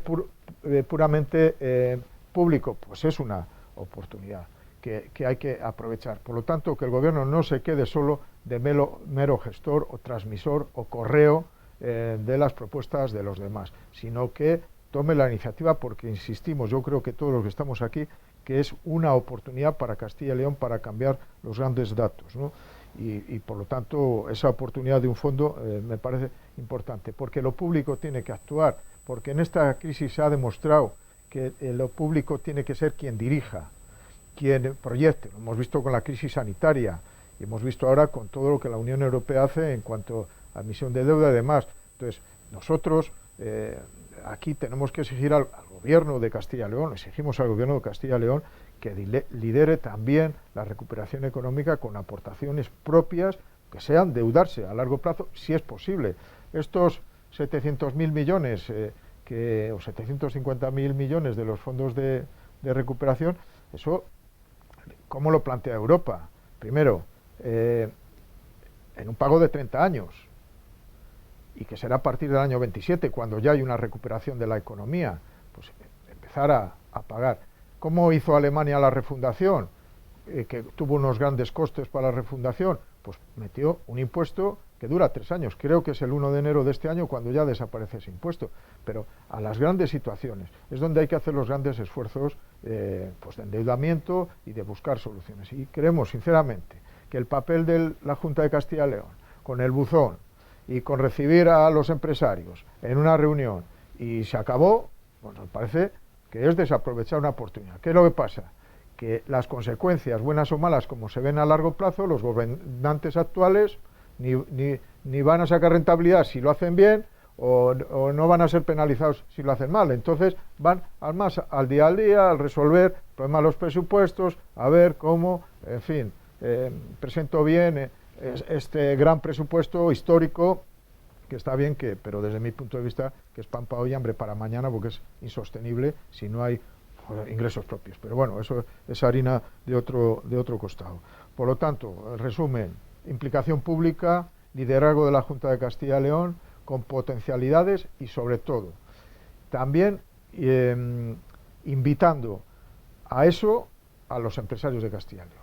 puramente público, pues es una oportunidad que hay que aprovechar. Por lo tanto, que el gobierno no se quede solo de mero gestor o transmisor o correo de las propuestas de los demás, sino que tome la iniciativa, porque insistimos, yo creo que todos los que estamos aquí, que es una oportunidad para Castilla y León para cambiar los grandes datos, ¿no? Y por lo tanto esa oportunidad de un fondo me parece importante, porque lo público tiene que actuar, porque en esta crisis se ha demostrado que lo público tiene que ser quien dirija, quien proyecte. Lo hemos visto con la crisis sanitaria y hemos visto ahora con todo lo que la Unión Europea hace en cuanto a emisión de deuda y demás. Entonces, nosotros aquí tenemos que exigir al gobierno de Castilla y León, exigimos al gobierno de Castilla y León que lidere también la recuperación económica con aportaciones propias, que sean endeudarse a largo plazo, si es posible. Estos 700.000 millones o 750.000 millones de los fondos de recuperación, eso, ¿cómo lo plantea Europa? Primero, en un pago de 30 años, y que será a partir del año 27, cuando ya hay una recuperación de la economía, pues empezar a pagar. ¿Cómo hizo Alemania la refundación? Que tuvo unos grandes costes para la refundación, pues metió un impuesto que dura 3 años. Creo que es el 1 de enero de este año cuando ya desaparece ese impuesto. Pero a las grandes situaciones es donde hay que hacer los grandes esfuerzos pues de endeudamiento y de buscar soluciones. Y creemos, sinceramente, que el papel de la Junta de Castilla y León, con el buzón y con recibir a los empresarios en una reunión y se acabó, pues nos parece que es desaprovechar una oportunidad. ¿Qué es lo que pasa? Que las consecuencias, buenas o malas, como se ven a largo plazo, los gobernantes actuales ni van a sacar rentabilidad si lo hacen bien, o no van a ser penalizados si lo hacen mal. Entonces van al día, al resolver el problema de los presupuestos, a ver cómo, en fin, presento bien este gran presupuesto histórico que está bien, pero desde mi punto de vista que es pan para hoy, hambre para mañana, porque es insostenible si no hay ingresos propios. Pero bueno, eso es harina de otro costado. Por lo tanto, en resumen, implicación pública, liderazgo de la Junta de Castilla y León, con potencialidades y sobre todo también invitando a eso a los empresarios de Castilla y León,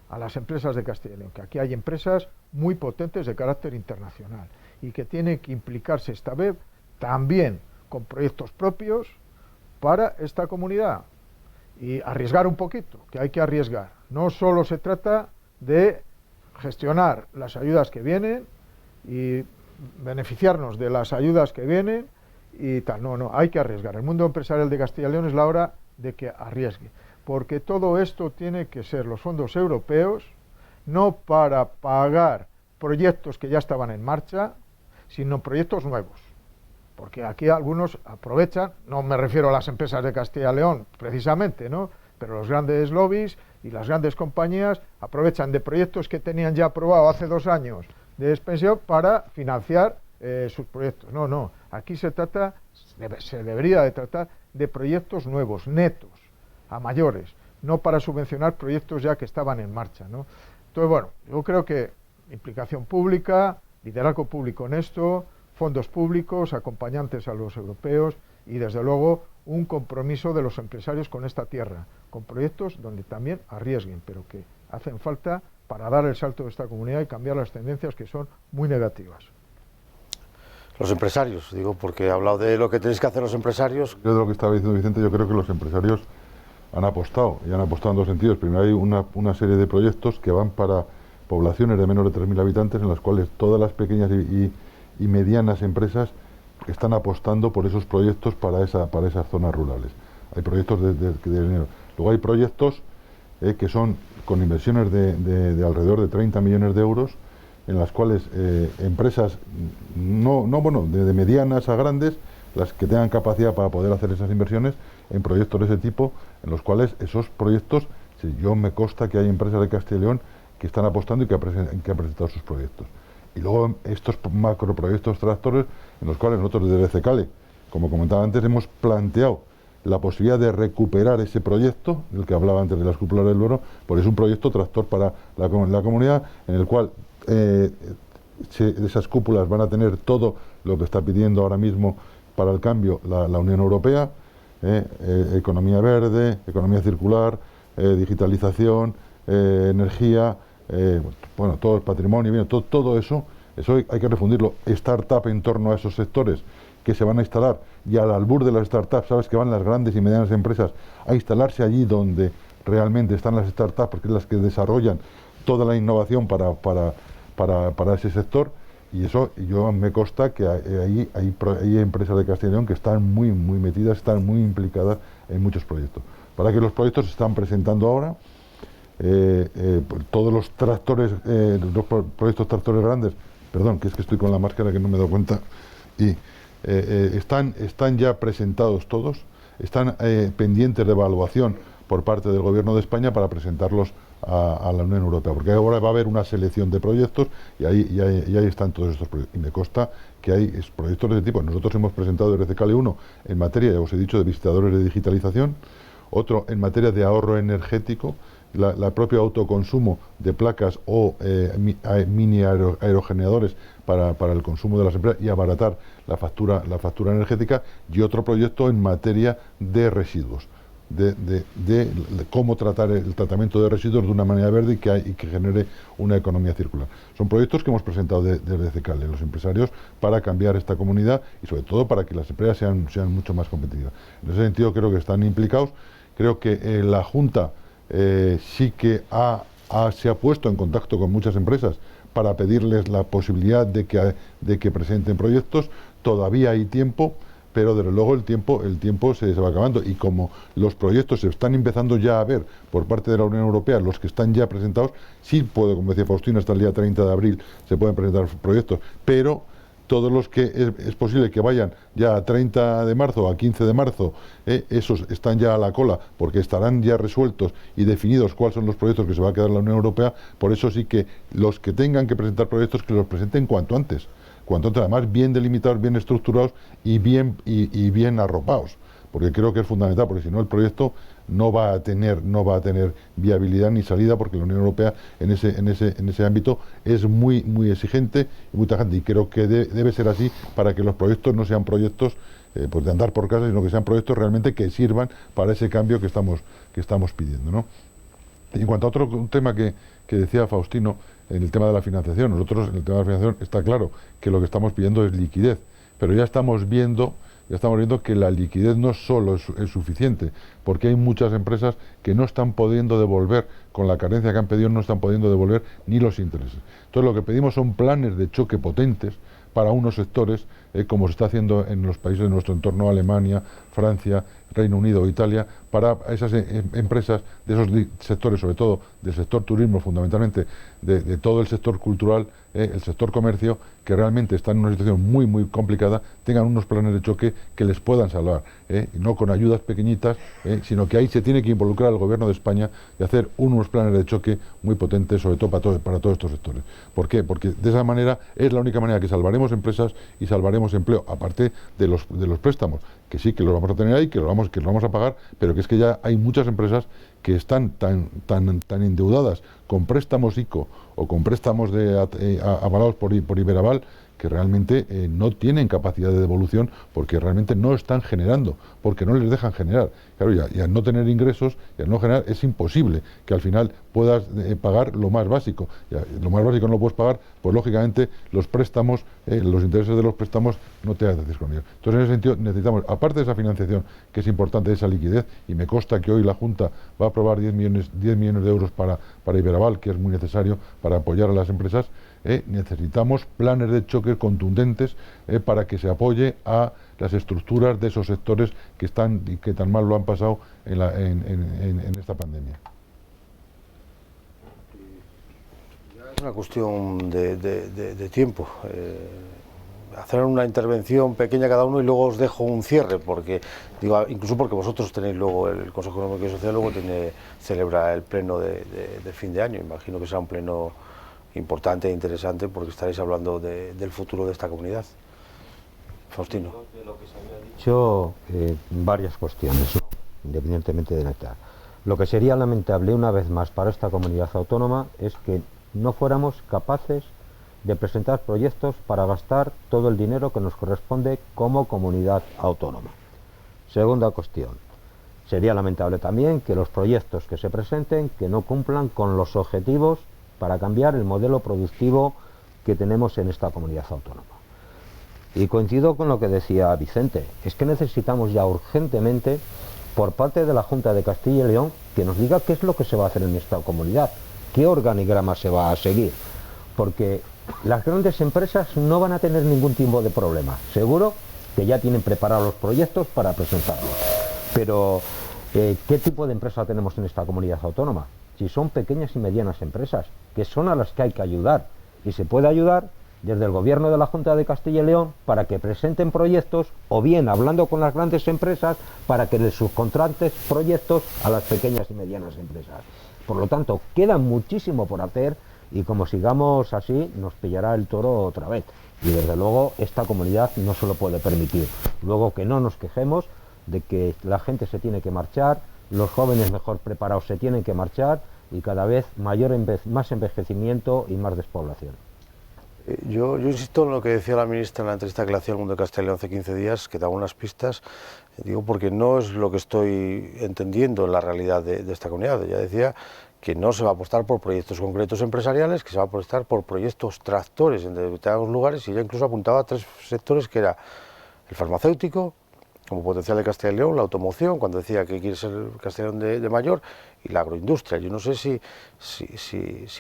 a las empresas de Castilla y León, que aquí hay empresas muy potentes de carácter internacional y que tienen que implicarse esta vez también con proyectos propios para esta comunidad y arriesgar un poquito, que hay que arriesgar. No solo se trata de gestionar las ayudas que vienen y beneficiarnos de las ayudas que vienen y tal, no, hay que arriesgar. El mundo empresarial de Castilla y León es la hora de que arriesgue, porque todo esto tiene que ser los fondos europeos, no para pagar proyectos que ya estaban en marcha, sino proyectos nuevos, porque aquí algunos aprovechan, no me refiero a las empresas de Castilla y León precisamente, ¿no?, pero los grandes lobbies y las grandes compañías aprovechan de proyectos que tenían ya aprobado hace 2 años de expensión para financiar sus proyectos. No, aquí se debería de tratar de proyectos nuevos, netos, a mayores, no para subvencionar proyectos ya que estaban en marcha, ¿no? Entonces, bueno, yo creo que implicación pública, liderazgo público en esto, fondos públicos, acompañantes a los europeos y, desde luego, un compromiso de los empresarios con esta tierra, con proyectos donde también arriesguen, pero que hacen falta para dar el salto de esta comunidad y cambiar las tendencias que son muy negativas. Los empresarios, digo, porque he hablado de lo que tenéis que hacer los empresarios. Yo de lo que estaba diciendo Vicente, yo creo que los empresarios han apostado, y han apostado en 2 sentidos. Primero, hay una serie de proyectos que van para poblaciones de menos de 3.000 habitantes, en las cuales todas las pequeñas y medianas empresas están apostando por esos proyectos para esas zonas rurales. Hay proyectos de dinero. Luego hay proyectos que son con inversiones de alrededor de 30 millones de euros, en las cuales empresas de medianas a grandes, las que tengan capacidad para poder hacer esas inversiones en proyectos de ese tipo, en los cuales esos proyectos, yo me consta que hay empresas de Castilla y León que están apostando y que han presentado sus proyectos. Y luego estos macroproyectos tractores, en los cuales nosotros desde Rececale, como comentaba antes, hemos planteado la posibilidad de recuperar ese proyecto, del que hablaba antes de las cúpulas del Duero, porque es un proyecto tractor para la comunidad, en el cual esas cúpulas van a tener todo lo que está pidiendo ahora mismo para el cambio la Unión Europea, economía verde, economía circular, digitalización, energía, todo el patrimonio, todo eso hay que refundirlo. Startup en torno a esos sectores que se van a instalar, y al albur de las startups, sabes que van las grandes y medianas empresas a instalarse allí donde realmente están las startups, porque es las que desarrollan toda la innovación para ese sector. Y eso, yo me consta que hay empresas de Castilla y León que están muy metidas, están muy implicadas en muchos proyectos. Para que los proyectos se están presentando ahora, todos los tractores, los proyectos tractores grandes, perdón, que es que estoy con la máscara que no me he dado cuenta, y están ya presentados todos, están pendientes de evaluación por parte del Gobierno de España para presentarlos a la Unión Europea, porque ahora va a haber una selección de proyectos y ahí están todos estos proyectos. Y me consta que hay proyectos de ese tipo. Nosotros hemos presentado desde Rececale 1 en materia, ya os he dicho, de visitadores de digitalización, otro en materia de ahorro energético, la propia autoconsumo de placas o mini aerogeneradores para el consumo de las empresas y abaratar la factura energética, y otro proyecto en materia de residuos, de cómo tratar el tratamiento de residuos de una manera verde y que genere una economía circular. Son proyectos que hemos presentado desde Rececale, los empresarios, para cambiar esta comunidad y sobre todo para que las empresas sean mucho más competitivas. En ese sentido creo que están implicados. Creo que la Junta sí que se ha puesto en contacto con muchas empresas para pedirles la posibilidad de que presenten proyectos. Todavía hay tiempo, pero desde luego el tiempo se va acabando, y como los proyectos se están empezando ya a ver por parte de la Unión Europea, los que están ya presentados, sí puede, como decía Faustino, hasta el día 30 de abril se pueden presentar proyectos, pero todos los que es posible que vayan ya a 30 de marzo o a 15 de marzo, esos están ya a la cola, porque estarán ya resueltos y definidos cuáles son los proyectos que se va a quedar en la Unión Europea. Por eso sí que los que tengan que presentar proyectos, que los presenten cuanto antes, cuanto antes, además bien delimitados, bien estructurados y bien arropados, porque creo que es fundamental, porque si no el proyecto no va a tener viabilidad ni salida, porque la Unión Europea en ese ámbito es muy exigente y muy tajante, y creo que debe ser así para que los proyectos no sean proyectos pues de andar por casa, sino que sean proyectos realmente que sirvan para ese cambio que estamos pidiendo, ¿no? Y en cuanto a otro tema que decía Faustino, en el tema de la financiación, nosotros en el tema de la financiación está claro que lo que estamos pidiendo es liquidez, pero ya estamos viendo que la liquidez no solo es suficiente, porque hay muchas empresas que no están pudiendo devolver, con la carencia que han pedido, no están pudiendo devolver ni los intereses. Entonces lo que pedimos son planes de choque potentes para unos sectores, como se está haciendo en los países de nuestro entorno, Alemania, Francia, Reino Unido o Italia, para esas empresas de esos sectores, sobre todo del sector turismo, fundamentalmente de todo el sector cultural, el sector comercio, que realmente están en una situación muy complicada, tengan unos planes de choque que les puedan salvar, y no con ayudas pequeñitas, sino que ahí se tiene que involucrar el Gobierno de España y hacer unos planes de choque muy potentes, sobre todo para todos estos sectores. ¿Por qué? Porque de esa manera es la única manera que salvaremos empresas y salvaremos empleo, aparte de los préstamos, que sí que los vamos a tener ahí, que los vamos a pagar, pero que es que ya hay muchas empresas que están tan endeudadas con préstamos ICO o con préstamos avalados por Iberaval, que realmente no tienen capacidad de devolución, porque realmente no están generando, porque no les dejan generar. Claro, y al no tener ingresos y al no generar, es imposible que al final puedas pagar lo más básico. Lo más básico no lo puedes pagar, pues lógicamente los préstamos, los intereses de los préstamos no te haces con ellos. Entonces, en ese sentido, necesitamos, aparte de esa financiación, que es importante, esa liquidez, y me consta que hoy la Junta va a aprobar 10 millones de euros para Iberaval, que es muy necesario para apoyar a las empresas. Necesitamos planes de choque contundentes para que se apoye a las estructuras de esos sectores que tan mal lo han pasado en esta pandemia. Es una cuestión de tiempo. Hacer una intervención pequeña cada uno y luego os dejo un cierre, porque digo, incluso porque vosotros tenéis luego el Consejo Económico y Social, luego celebra el pleno de fin de año. Imagino que será un pleno importante e interesante, porque estaréis hablando del futuro de esta comunidad. Faustino. De lo que se había dicho, varias cuestiones, ¿no? Independientemente de neta. Lo que sería lamentable una vez más para esta comunidad autónoma es que no fuéramos capaces de presentar proyectos para gastar todo el dinero que nos corresponde como comunidad autónoma. Segunda cuestión. Sería lamentable también que los proyectos que se presenten que no cumplan con los objetivos para cambiar el modelo productivo que tenemos en esta comunidad autónoma. Y coincido con lo que decía Vicente, es que necesitamos ya urgentemente, por parte de la Junta de Castilla y León, que nos diga qué es lo que se va a hacer en esta comunidad, qué organigrama se va a seguir, porque las grandes empresas no van a tener ningún tipo de problema, seguro que ya tienen preparados los proyectos para presentarlos, pero ¿qué tipo de empresa tenemos en esta comunidad autónoma? Si son pequeñas y medianas empresas, que son a las que hay que ayudar, y se puede ayudar desde el Gobierno de la Junta de Castilla y León para que presenten proyectos, o bien hablando con las grandes empresas para que les subcontraten proyectos a las pequeñas y medianas empresas. Por lo tanto, queda muchísimo por hacer, y como sigamos así, nos pillará el toro otra vez. Y desde luego esta comunidad no se lo puede permitir. Luego, que no nos quejemos de que la gente se tiene que marchar, los jóvenes mejor preparados se tienen que marchar, y cada vez más envejecimiento y más despoblación. Yo insisto en lo que decía la ministra en la entrevista que le hacía al Mundo de Castilla y León hace 15 días, que daba unas pistas, digo, porque no es lo que estoy entendiendo en la realidad de esta comunidad. Ella decía que no se va a apostar por proyectos concretos empresariales, que se va a apostar por proyectos tractores en determinados lugares, y ella incluso apuntaba a 3 sectores, que era el farmacéutico, como potencial de Castilla y León, la automoción, cuando decía que quiere ser Castilla y León de mayor, y la agroindustria. Yo no sé si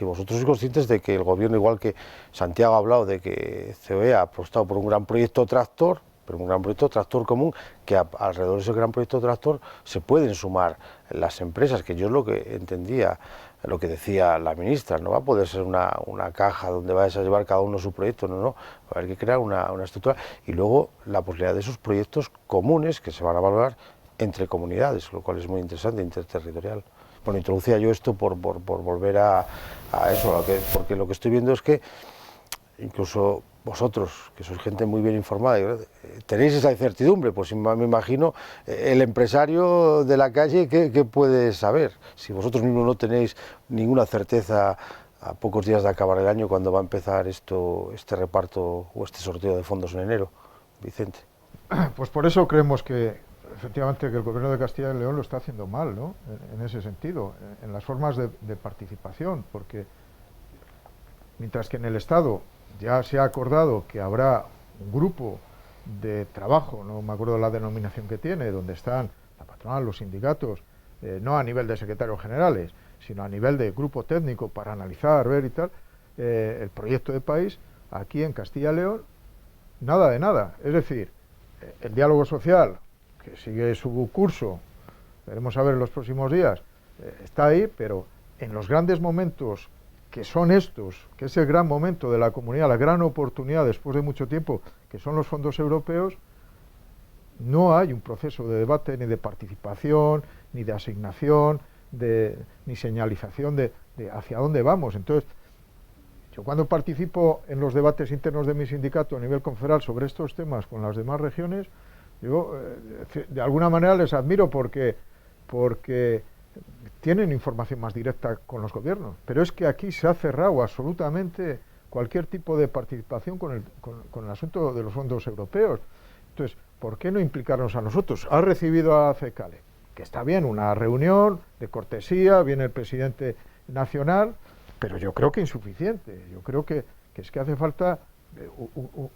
vosotros sois conscientes de que el gobierno, igual que Santiago ha hablado de que COE ha apostado por un gran proyecto tractor, pero un gran proyecto tractor común, que alrededor de ese gran proyecto tractor se pueden sumar las empresas, que yo es lo que entendía, lo que decía la ministra. No va a poder ser una caja donde vayas a llevar cada uno su proyecto, no, va a haber que crear una estructura, y luego la posibilidad de esos proyectos comunes que se van a valorar entre comunidades, lo cual es muy interesante, interterritorial. Bueno, introducía yo esto por volver a eso, porque lo que estoy viendo es que incluso vosotros, que sois gente muy bien informada, tenéis esa incertidumbre, pues me imagino el empresario de la calle, ¿qué puede saber? Si vosotros mismos no tenéis ninguna certeza a pocos días de acabar el año, cuando va a empezar este reparto o este sorteo de fondos en enero, Vicente. Pues por eso creemos que efectivamente que el Gobierno de Castilla y León lo está haciendo mal, ¿no? En ese sentido, en las formas de participación, porque mientras que en el Estado ya se ha acordado que habrá un grupo de trabajo, no me acuerdo la denominación que tiene, donde están la patronal, los sindicatos, no a nivel de secretarios generales, sino a nivel de grupo técnico para analizar, ver y tal, el proyecto de país, aquí en Castilla y León, nada de nada. Es decir, el diálogo social, que sigue su curso, veremos a ver en los próximos días, está ahí, pero en los grandes momentos que son estos, que es el gran momento de la comunidad, la gran oportunidad después de mucho tiempo, que son los fondos europeos, no hay un proceso de debate, ni de participación, ni de asignación, ni señalización de hacia dónde vamos. Entonces, yo cuando participo en los debates internos de mi sindicato a nivel confederal sobre estos temas con las demás regiones, yo de alguna manera les admiro porque tienen información más directa con los gobiernos, pero es que aquí se ha cerrado absolutamente cualquier tipo de participación con el asunto de los fondos europeos. Entonces, ¿por qué no implicarnos a nosotros? Ha recibido a CECALE, que está bien, una reunión de cortesía, viene el presidente nacional, pero yo creo que insuficiente. Yo creo que es que hace falta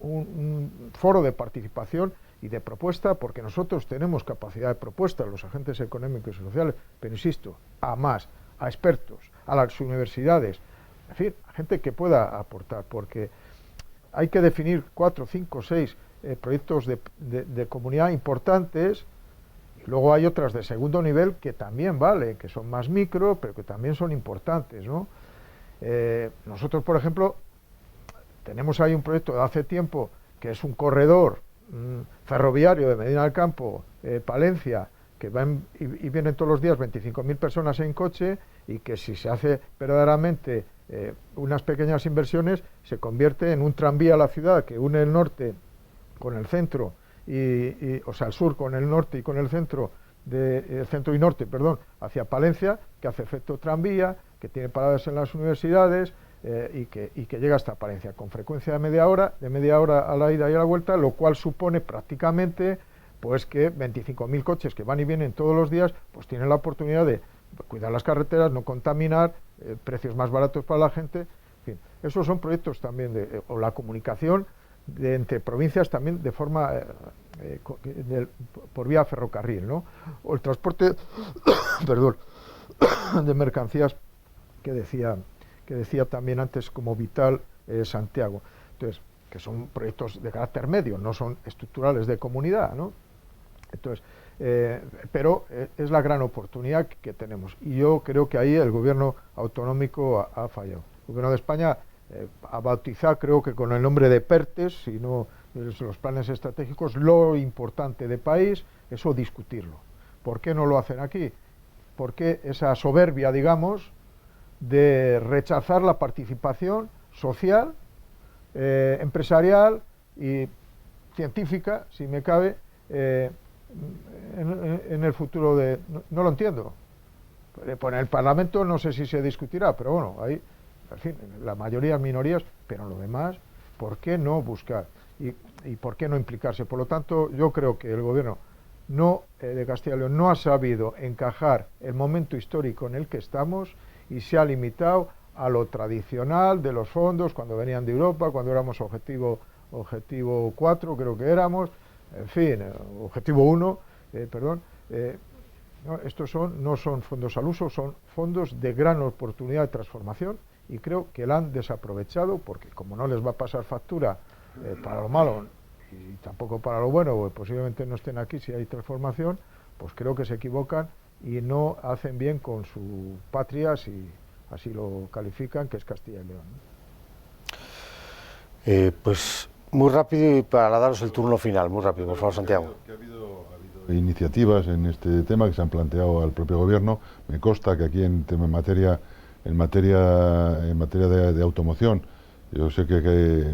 un foro de participación y de propuesta, porque nosotros tenemos capacidad de propuesta, los agentes económicos y sociales, pero insisto, a más, a expertos, a las universidades, en fin, a gente que pueda aportar, porque hay que definir 4, 5, 6 proyectos de comunidad importantes, y luego hay otras de segundo nivel que también vale, que son más micro, pero que también son importantes, ¿no? Nosotros, por ejemplo, tenemos ahí un proyecto de hace tiempo, que es un corredor ferroviario de Medina del Campo, Palencia, que van y vienen todos los días 25.000 personas en coche, y que si se hace verdaderamente unas pequeñas inversiones, se convierte en un tranvía a la ciudad que une el norte con el centro, o sea, el sur con el norte y con el centro, el centro y norte, perdón, hacia Palencia, que hace efecto tranvía, que tiene paradas en las universidades, y que llega hasta Palencia con frecuencia de media hora a la ida y a la vuelta, lo cual supone prácticamente pues que 25.000 coches que van y vienen todos los días pues tienen la oportunidad de cuidar las carreteras, no contaminar, precios más baratos para la gente. En fin, esos son proyectos también o la comunicación entre provincias también de forma por vía ferrocarril, ¿no? O el transporte perdón, de mercancías que decía también antes como vital Santiago. Entonces, que son proyectos de carácter medio, no son estructurales de comunidad, ¿no? Entonces, pero es la gran oportunidad que tenemos. Y yo creo que ahí el gobierno autonómico ha fallado. El gobierno de España ha bautizado, creo que con el nombre de PERTES, si no los planes estratégicos, lo importante de país, eso discutirlo. ¿Por qué no lo hacen aquí? ¿Por qué esa soberbia, digamos, de rechazar la participación social, empresarial y científica, si me cabe, en el futuro de... No lo entiendo. Pues en el Parlamento no sé si se discutirá, pero bueno, ahí, en fin, la mayoría, minorías, pero en lo demás, ¿por qué no buscar? Y ¿por qué no implicarse? Por lo tanto, yo creo que el gobierno de Castilla y León no ha sabido encajar el momento histórico en el que estamos, y se ha limitado a lo tradicional de los fondos, cuando venían de Europa, cuando éramos objetivo 4, creo que éramos, en fin, objetivo 1, perdón. No, estos no son fondos al uso, son fondos de gran oportunidad de transformación, y creo que la han desaprovechado, porque como no les va a pasar factura para lo malo y tampoco para lo bueno, porque posiblemente no estén aquí si hay transformación, pues creo que se equivocan y no hacen bien con su patria, si así lo califican, que es Castilla y León. Pues muy rápido, y para daros el turno final, muy rápido, por favor, Santiago. Ha habido iniciativas en este tema que se han planteado al propio gobierno. Me consta que aquí en materia de automoción Yo sé que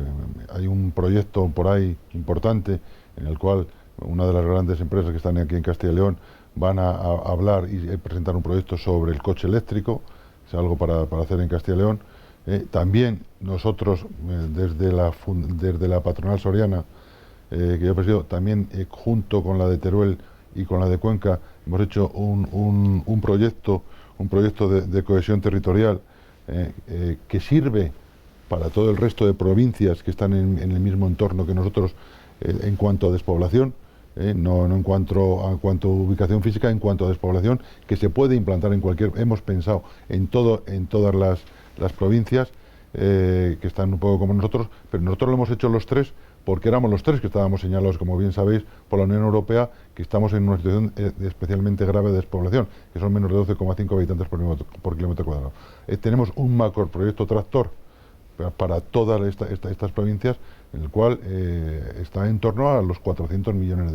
hay un proyecto por ahí importante en el cual una de las grandes empresas que están aquí en Castilla y León van a hablar y presentar un proyecto sobre el coche eléctrico, es algo para hacer en Castilla y León. También nosotros, desde la patronal soriana, que yo presido, también junto con la de Teruel y con la de Cuenca, hemos hecho un proyecto de cohesión territorial que sirve para todo el resto de provincias que están en el mismo entorno que nosotros en cuanto a despoblación, no en cuanto a ubicación física, en cuanto a despoblación, que se puede implantar en cualquier... Hemos pensado en todas las provincias que están un poco como nosotros, pero nosotros lo hemos hecho los tres porque éramos los tres que estábamos señalados, como bien sabéis, por la Unión Europea, que estamos en una situación especialmente grave de despoblación, que son menos de 12,5 habitantes por kilómetro cuadrado. Tenemos un macroproyecto tractor para todas estas provincias, en el cual está en torno a los 400 millones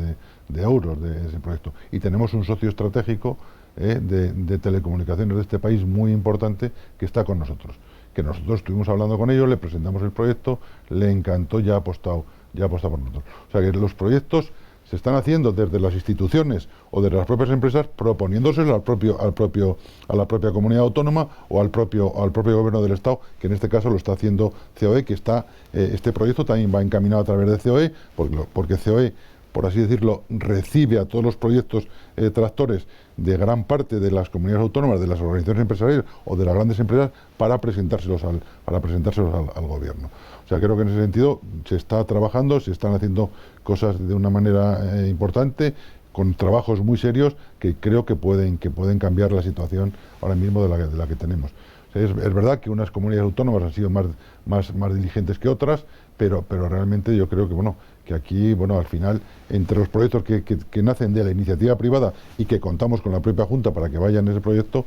de euros de ese proyecto. Y tenemos un socio estratégico de telecomunicaciones de este país muy importante que está con nosotros. Que nosotros estuvimos hablando con ellos, le presentamos el proyecto, le encantó, ya ha apostado por nosotros. O sea que los proyectos se están haciendo desde las instituciones o desde las propias empresas, proponiéndoselo a la propia comunidad autónoma o al propio gobierno del Estado, que en este caso lo está haciendo COE, que este proyecto también va encaminado a través de COE, porque COE, por así decirlo, recibe a todos los proyectos tractores de gran parte de las comunidades autónomas, de las organizaciones empresariales o de las grandes empresas para presentárselos al gobierno. O sea, creo que en ese sentido se está trabajando, se están haciendo cosas de una manera importante, con trabajos muy serios que creo que pueden cambiar la situación ahora mismo de la que tenemos. O sea, es verdad que unas comunidades autónomas han sido más diligentes que otras, pero realmente yo creo que aquí, al final, entre los proyectos que nacen de la iniciativa privada y que contamos con la propia Junta para que vayan en ese proyecto,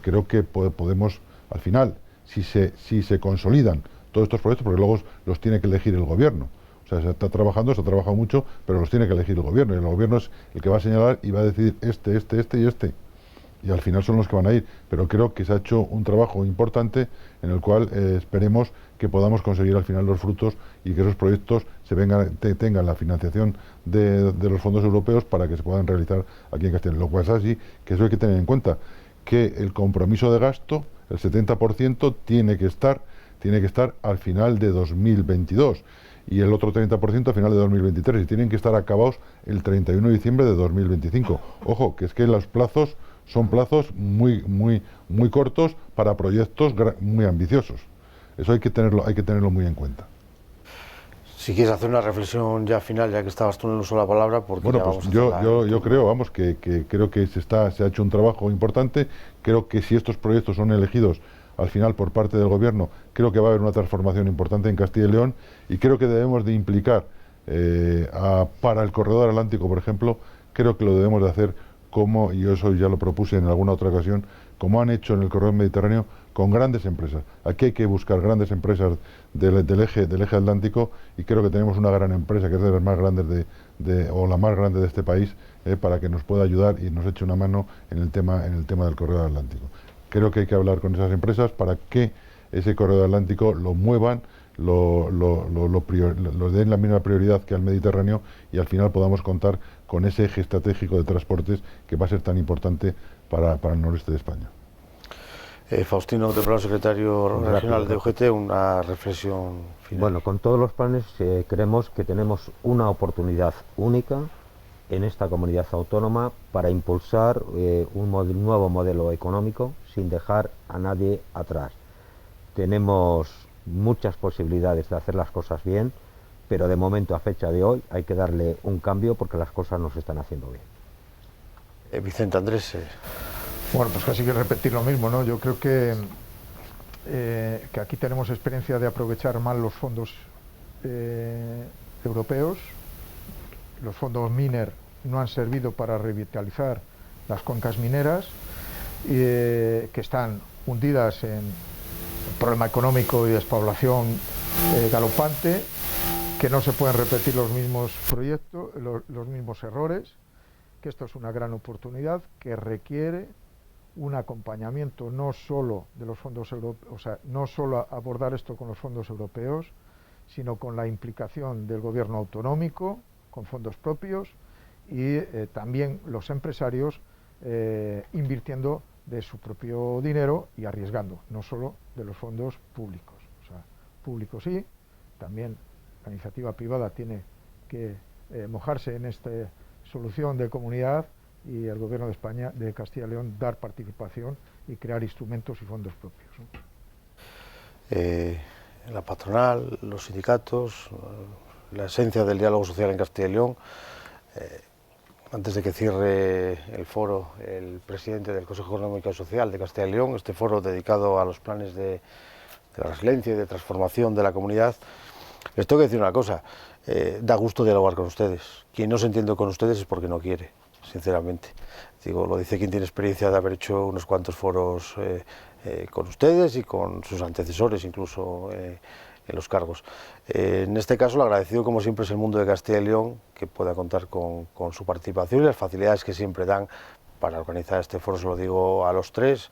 creo que podemos, al final, si se consolidan todos estos proyectos, porque luego los tiene que elegir el gobierno. O sea, se ha trabajado mucho, pero los tiene que elegir el gobierno, y el gobierno es el que va a señalar y va a decidir este y este. Y al final son los que van a ir, pero creo que se ha hecho un trabajo importante en el cual esperemos que podamos conseguir al final los frutos y que esos proyectos tengan la financiación de los fondos europeos para que se puedan realizar aquí en Castilla y León. Lo cual es así, que eso hay que tener en cuenta, que el compromiso de gasto, el 70%, tiene que estar al final de 2022 y el otro 30% al final de 2023, y tienen que estar acabados el 31 de diciembre de 2025. Ojo, que es que los plazos son plazos muy cortos para proyectos muy ambiciosos. Eso hay que tenerlo muy en cuenta. Si quieres hacer una reflexión ya final, ya que estabas tú en el uso de la palabra, porque bueno, pues yo creo, que se ha hecho un trabajo importante. Creo que si estos proyectos son elegidos al final por parte del gobierno, creo que va a haber una transformación importante en Castilla y León, y creo que debemos de implicar para el corredor atlántico, por ejemplo, creo que lo debemos de hacer como, y eso ya lo propuse en alguna otra ocasión, como han hecho en el corredor mediterráneo con grandes empresas. Aquí hay que buscar grandes empresas del eje atlántico, y creo que tenemos una gran empresa que es de las más grandes o la más grande de este país, para que nos pueda ayudar y nos eche una mano en el tema del corredor atlántico. Creo que hay que hablar con esas empresas para que ese corredor atlántico lo muevan, lo den la misma prioridad que al Mediterráneo, y al final podamos contar con ese eje estratégico de transportes que va a ser tan importante para el noreste de España. Faustino Temprano, secretario regional de UGT, una reflexión final. Bueno, con todos los planes creemos que tenemos una oportunidad única en esta comunidad autónoma para impulsar un nuevo modelo económico sin dejar a nadie atrás. Tenemos muchas posibilidades de hacer las cosas bien, pero de momento, a fecha de hoy, hay que darle un cambio porque las cosas no se están haciendo bien. Vicente Andrés. Bueno, pues casi que repetir lo mismo, ¿no? Yo creo que aquí tenemos experiencia de aprovechar mal los fondos europeos. Los fondos MINER no han servido para revitalizar las cuencas mineras, que están hundidas en un problema económico y despoblación galopante, que no se pueden repetir los mismos proyectos, los mismos errores, que esto es una gran oportunidad que requiere un acompañamiento no solo de los fondos europeos, o sea, no solo abordar esto con los fondos europeos, sino con la implicación del gobierno autonómico, con fondos propios, y también los empresarios invirtiendo de su propio dinero y arriesgando, no solo de los fondos públicos. O sea, públicos sí, también la iniciativa privada tiene que mojarse en esta solución de comunidad, y el Gobierno de España, de Castilla y León, dar participación y crear instrumentos y fondos propios, ¿no? La patronal, los sindicatos, la esencia del diálogo social en Castilla y León. Antes de que cierre el foro el presidente del Consejo Económico y Social de Castilla y León, este foro dedicado a los planes de la resiliencia y de transformación de la comunidad, les tengo que decir una cosa, da gusto dialogar con ustedes. Quien no se entiende con ustedes es porque no quiere, sinceramente. Digo, lo dice quien tiene experiencia de haber hecho unos cuantos foros con ustedes y con sus antecesores, incluso en los cargos. En este caso, lo agradecido como siempre es el mundo de Castilla y León, que pueda contar con su participación y las facilidades que siempre dan para organizar este foro. Se lo digo a los tres,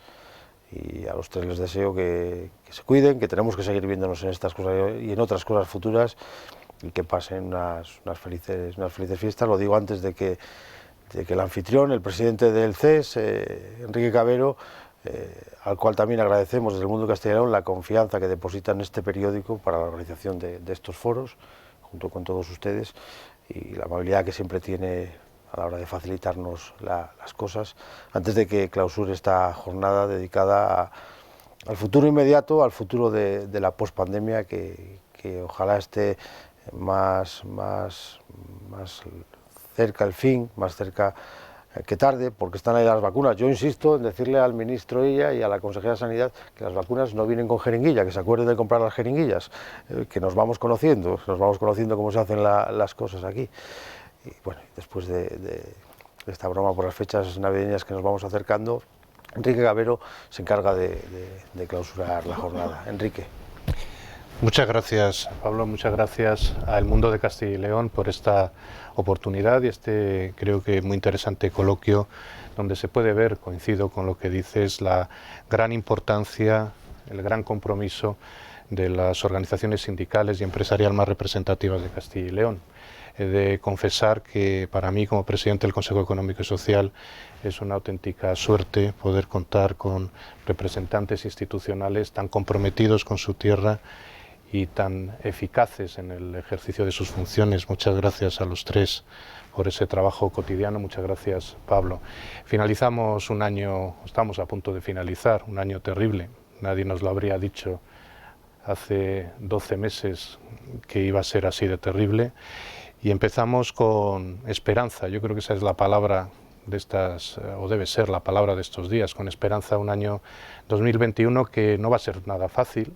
y a los tres les deseo que se cuiden, que tenemos que seguir viéndonos en estas cosas y en otras cosas futuras, y que pasen unas felices fiestas. Lo digo antes de que el anfitrión, el presidente del CES, Enrique Cabero, al cual también agradecemos desde el mundo de Castilla y León la confianza que deposita en este periódico para la organización de estos foros, junto con todos ustedes, y la amabilidad que siempre tiene a la hora de facilitarnos las cosas, antes de que clausure esta jornada dedicada al futuro inmediato, al futuro de la pospandemia, que ojalá esté más cerca el fin, más cerca que tarde, porque están ahí las vacunas. Yo insisto en decirle al ministro y a la consejera de Sanidad que las vacunas no vienen con jeringuilla, que se acuerden de comprar las jeringuillas, que nos vamos conociendo cómo se hacen las cosas aquí. Y bueno, después de esta broma por las fechas navideñas que nos vamos acercando, Enrique Cabero se encarga de clausurar la jornada. Enrique. Muchas gracias, Pablo, muchas gracias al mundo de Castilla y León por esta oportunidad y este, creo que muy interesante coloquio, donde se puede ver, coincido con lo que dices, la gran importancia, el gran compromiso de las organizaciones sindicales y empresariales más representativas de Castilla y León. He de confesar que para mí, como presidente del Consejo Económico y Social, es una auténtica suerte poder contar con representantes institucionales tan comprometidos con su tierra y tan eficaces en el ejercicio de sus funciones. Muchas gracias a los tres por ese trabajo cotidiano. Muchas gracias, Pablo. Finalizamos un año, estamos a punto de finalizar, un año terrible. Nadie nos lo habría dicho hace 12 meses que iba a ser así de terrible. Y empezamos con esperanza. Yo creo que esa es la palabra de estas, o debe ser la palabra de estos días, con esperanza, un año 2021 que no va a ser nada fácil,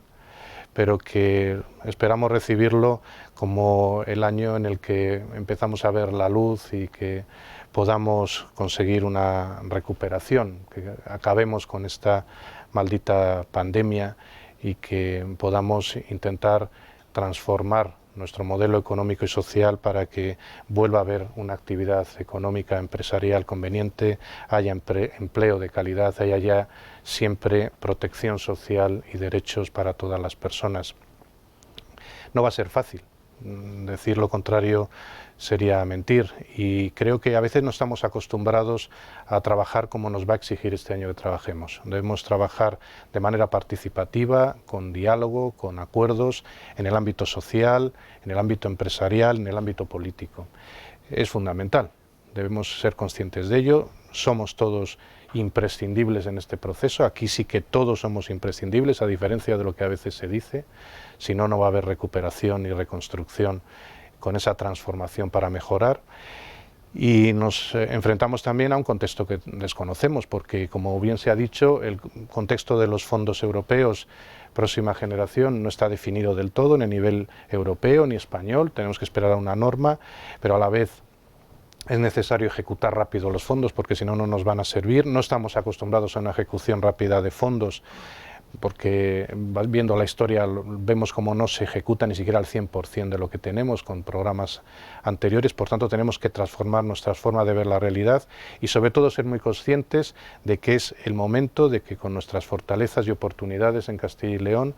pero que esperamos recibirlo como el año en el que empezamos a ver la luz y que podamos conseguir una recuperación, que acabemos con esta maldita pandemia y que podamos intentar transformar nuestro modelo económico y social para que vuelva a haber una actividad económica, empresarial conveniente, haya empleo de calidad, haya ya siempre protección social y derechos para todas las personas. No va a ser fácil, decir lo contrario sería mentir, y creo que a veces no estamos acostumbrados a trabajar como nos va a exigir este año que trabajemos. Debemos trabajar de manera participativa, con diálogo, con acuerdos, en el ámbito social, en el ámbito empresarial, en el ámbito político. Es fundamental, debemos ser conscientes de ello, somos todos imprescindibles en este proceso, aquí sí que todos somos imprescindibles, a diferencia de lo que a veces se dice, si no, no va a haber recuperación ni reconstrucción con esa transformación para mejorar. Y nos enfrentamos también a un contexto que desconocemos, porque, como bien se ha dicho, el contexto de los fondos europeos próxima generación no está definido del todo, ni a nivel europeo ni español, tenemos que esperar a una norma, pero a la vez es necesario ejecutar rápido los fondos, porque si no, no nos van a servir. No estamos acostumbrados a una ejecución rápida de fondos, porque viendo la historia vemos como no se ejecuta ni siquiera al 100% de lo que tenemos con programas anteriores, por tanto tenemos que transformar nuestra forma de ver la realidad y sobre todo ser muy conscientes de que es el momento de que con nuestras fortalezas y oportunidades en Castilla y León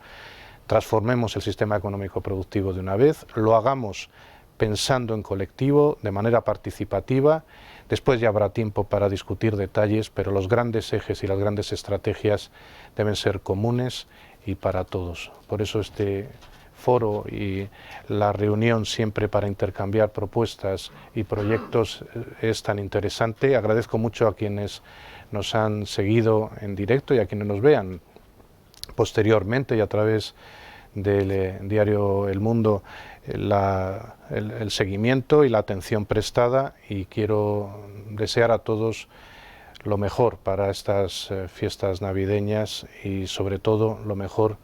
transformemos el sistema económico productivo de una vez, lo hagamos pensando en colectivo, de manera participativa. Después ya habrá tiempo para discutir detalles, pero los grandes ejes y las grandes estrategias deben ser comunes y para todos. Por eso este foro y la reunión siempre para intercambiar propuestas y proyectos es tan interesante. Agradezco mucho a quienes nos han seguido en directo y a quienes nos vean posteriormente y a través del diario El Mundo el seguimiento y la atención prestada, y quiero desear a todos lo mejor para estas fiestas navideñas y sobre todo lo mejor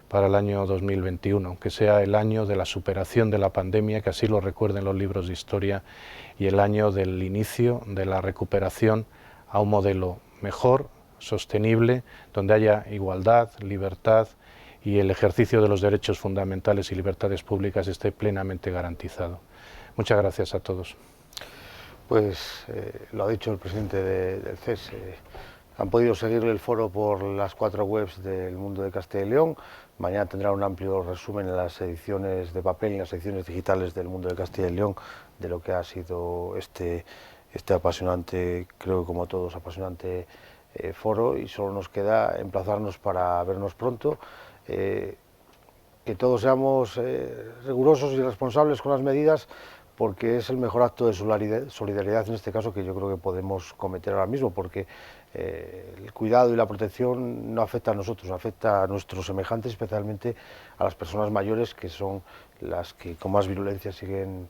para el año 2021, que sea el año de la superación de la pandemia, que así lo recuerden los libros de historia, y el año del inicio de la recuperación a un modelo mejor, sostenible, donde haya igualdad, libertad y el ejercicio de los derechos fundamentales y libertades públicas esté plenamente garantizado. Muchas gracias a todos. Pues lo ha dicho el presidente del CES, han podido seguir el foro por las 4 webs del Mundo de Castilla y León. Mañana tendrá un amplio resumen en las ediciones de papel y en las ediciones digitales del Mundo de Castilla y León de lo que ha sido este apasionante, creo que como todos, apasionante foro, y solo nos queda emplazarnos para vernos pronto. Que todos seamos rigurosos y responsables con las medidas, porque es el mejor acto de solidaridad en este caso que yo creo que podemos cometer ahora mismo, porque el cuidado y la protección no afecta a nosotros, afecta a nuestros semejantes, especialmente a las personas mayores, que son las que con más virulencia siguen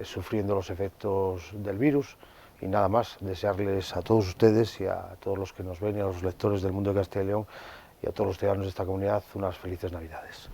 sufriendo los efectos del virus. Y nada más, desearles a todos ustedes y a todos los que nos ven y a los lectores del Mundo de Castilla y León y a todos los ciudadanos de esta comunidad unas felices Navidades.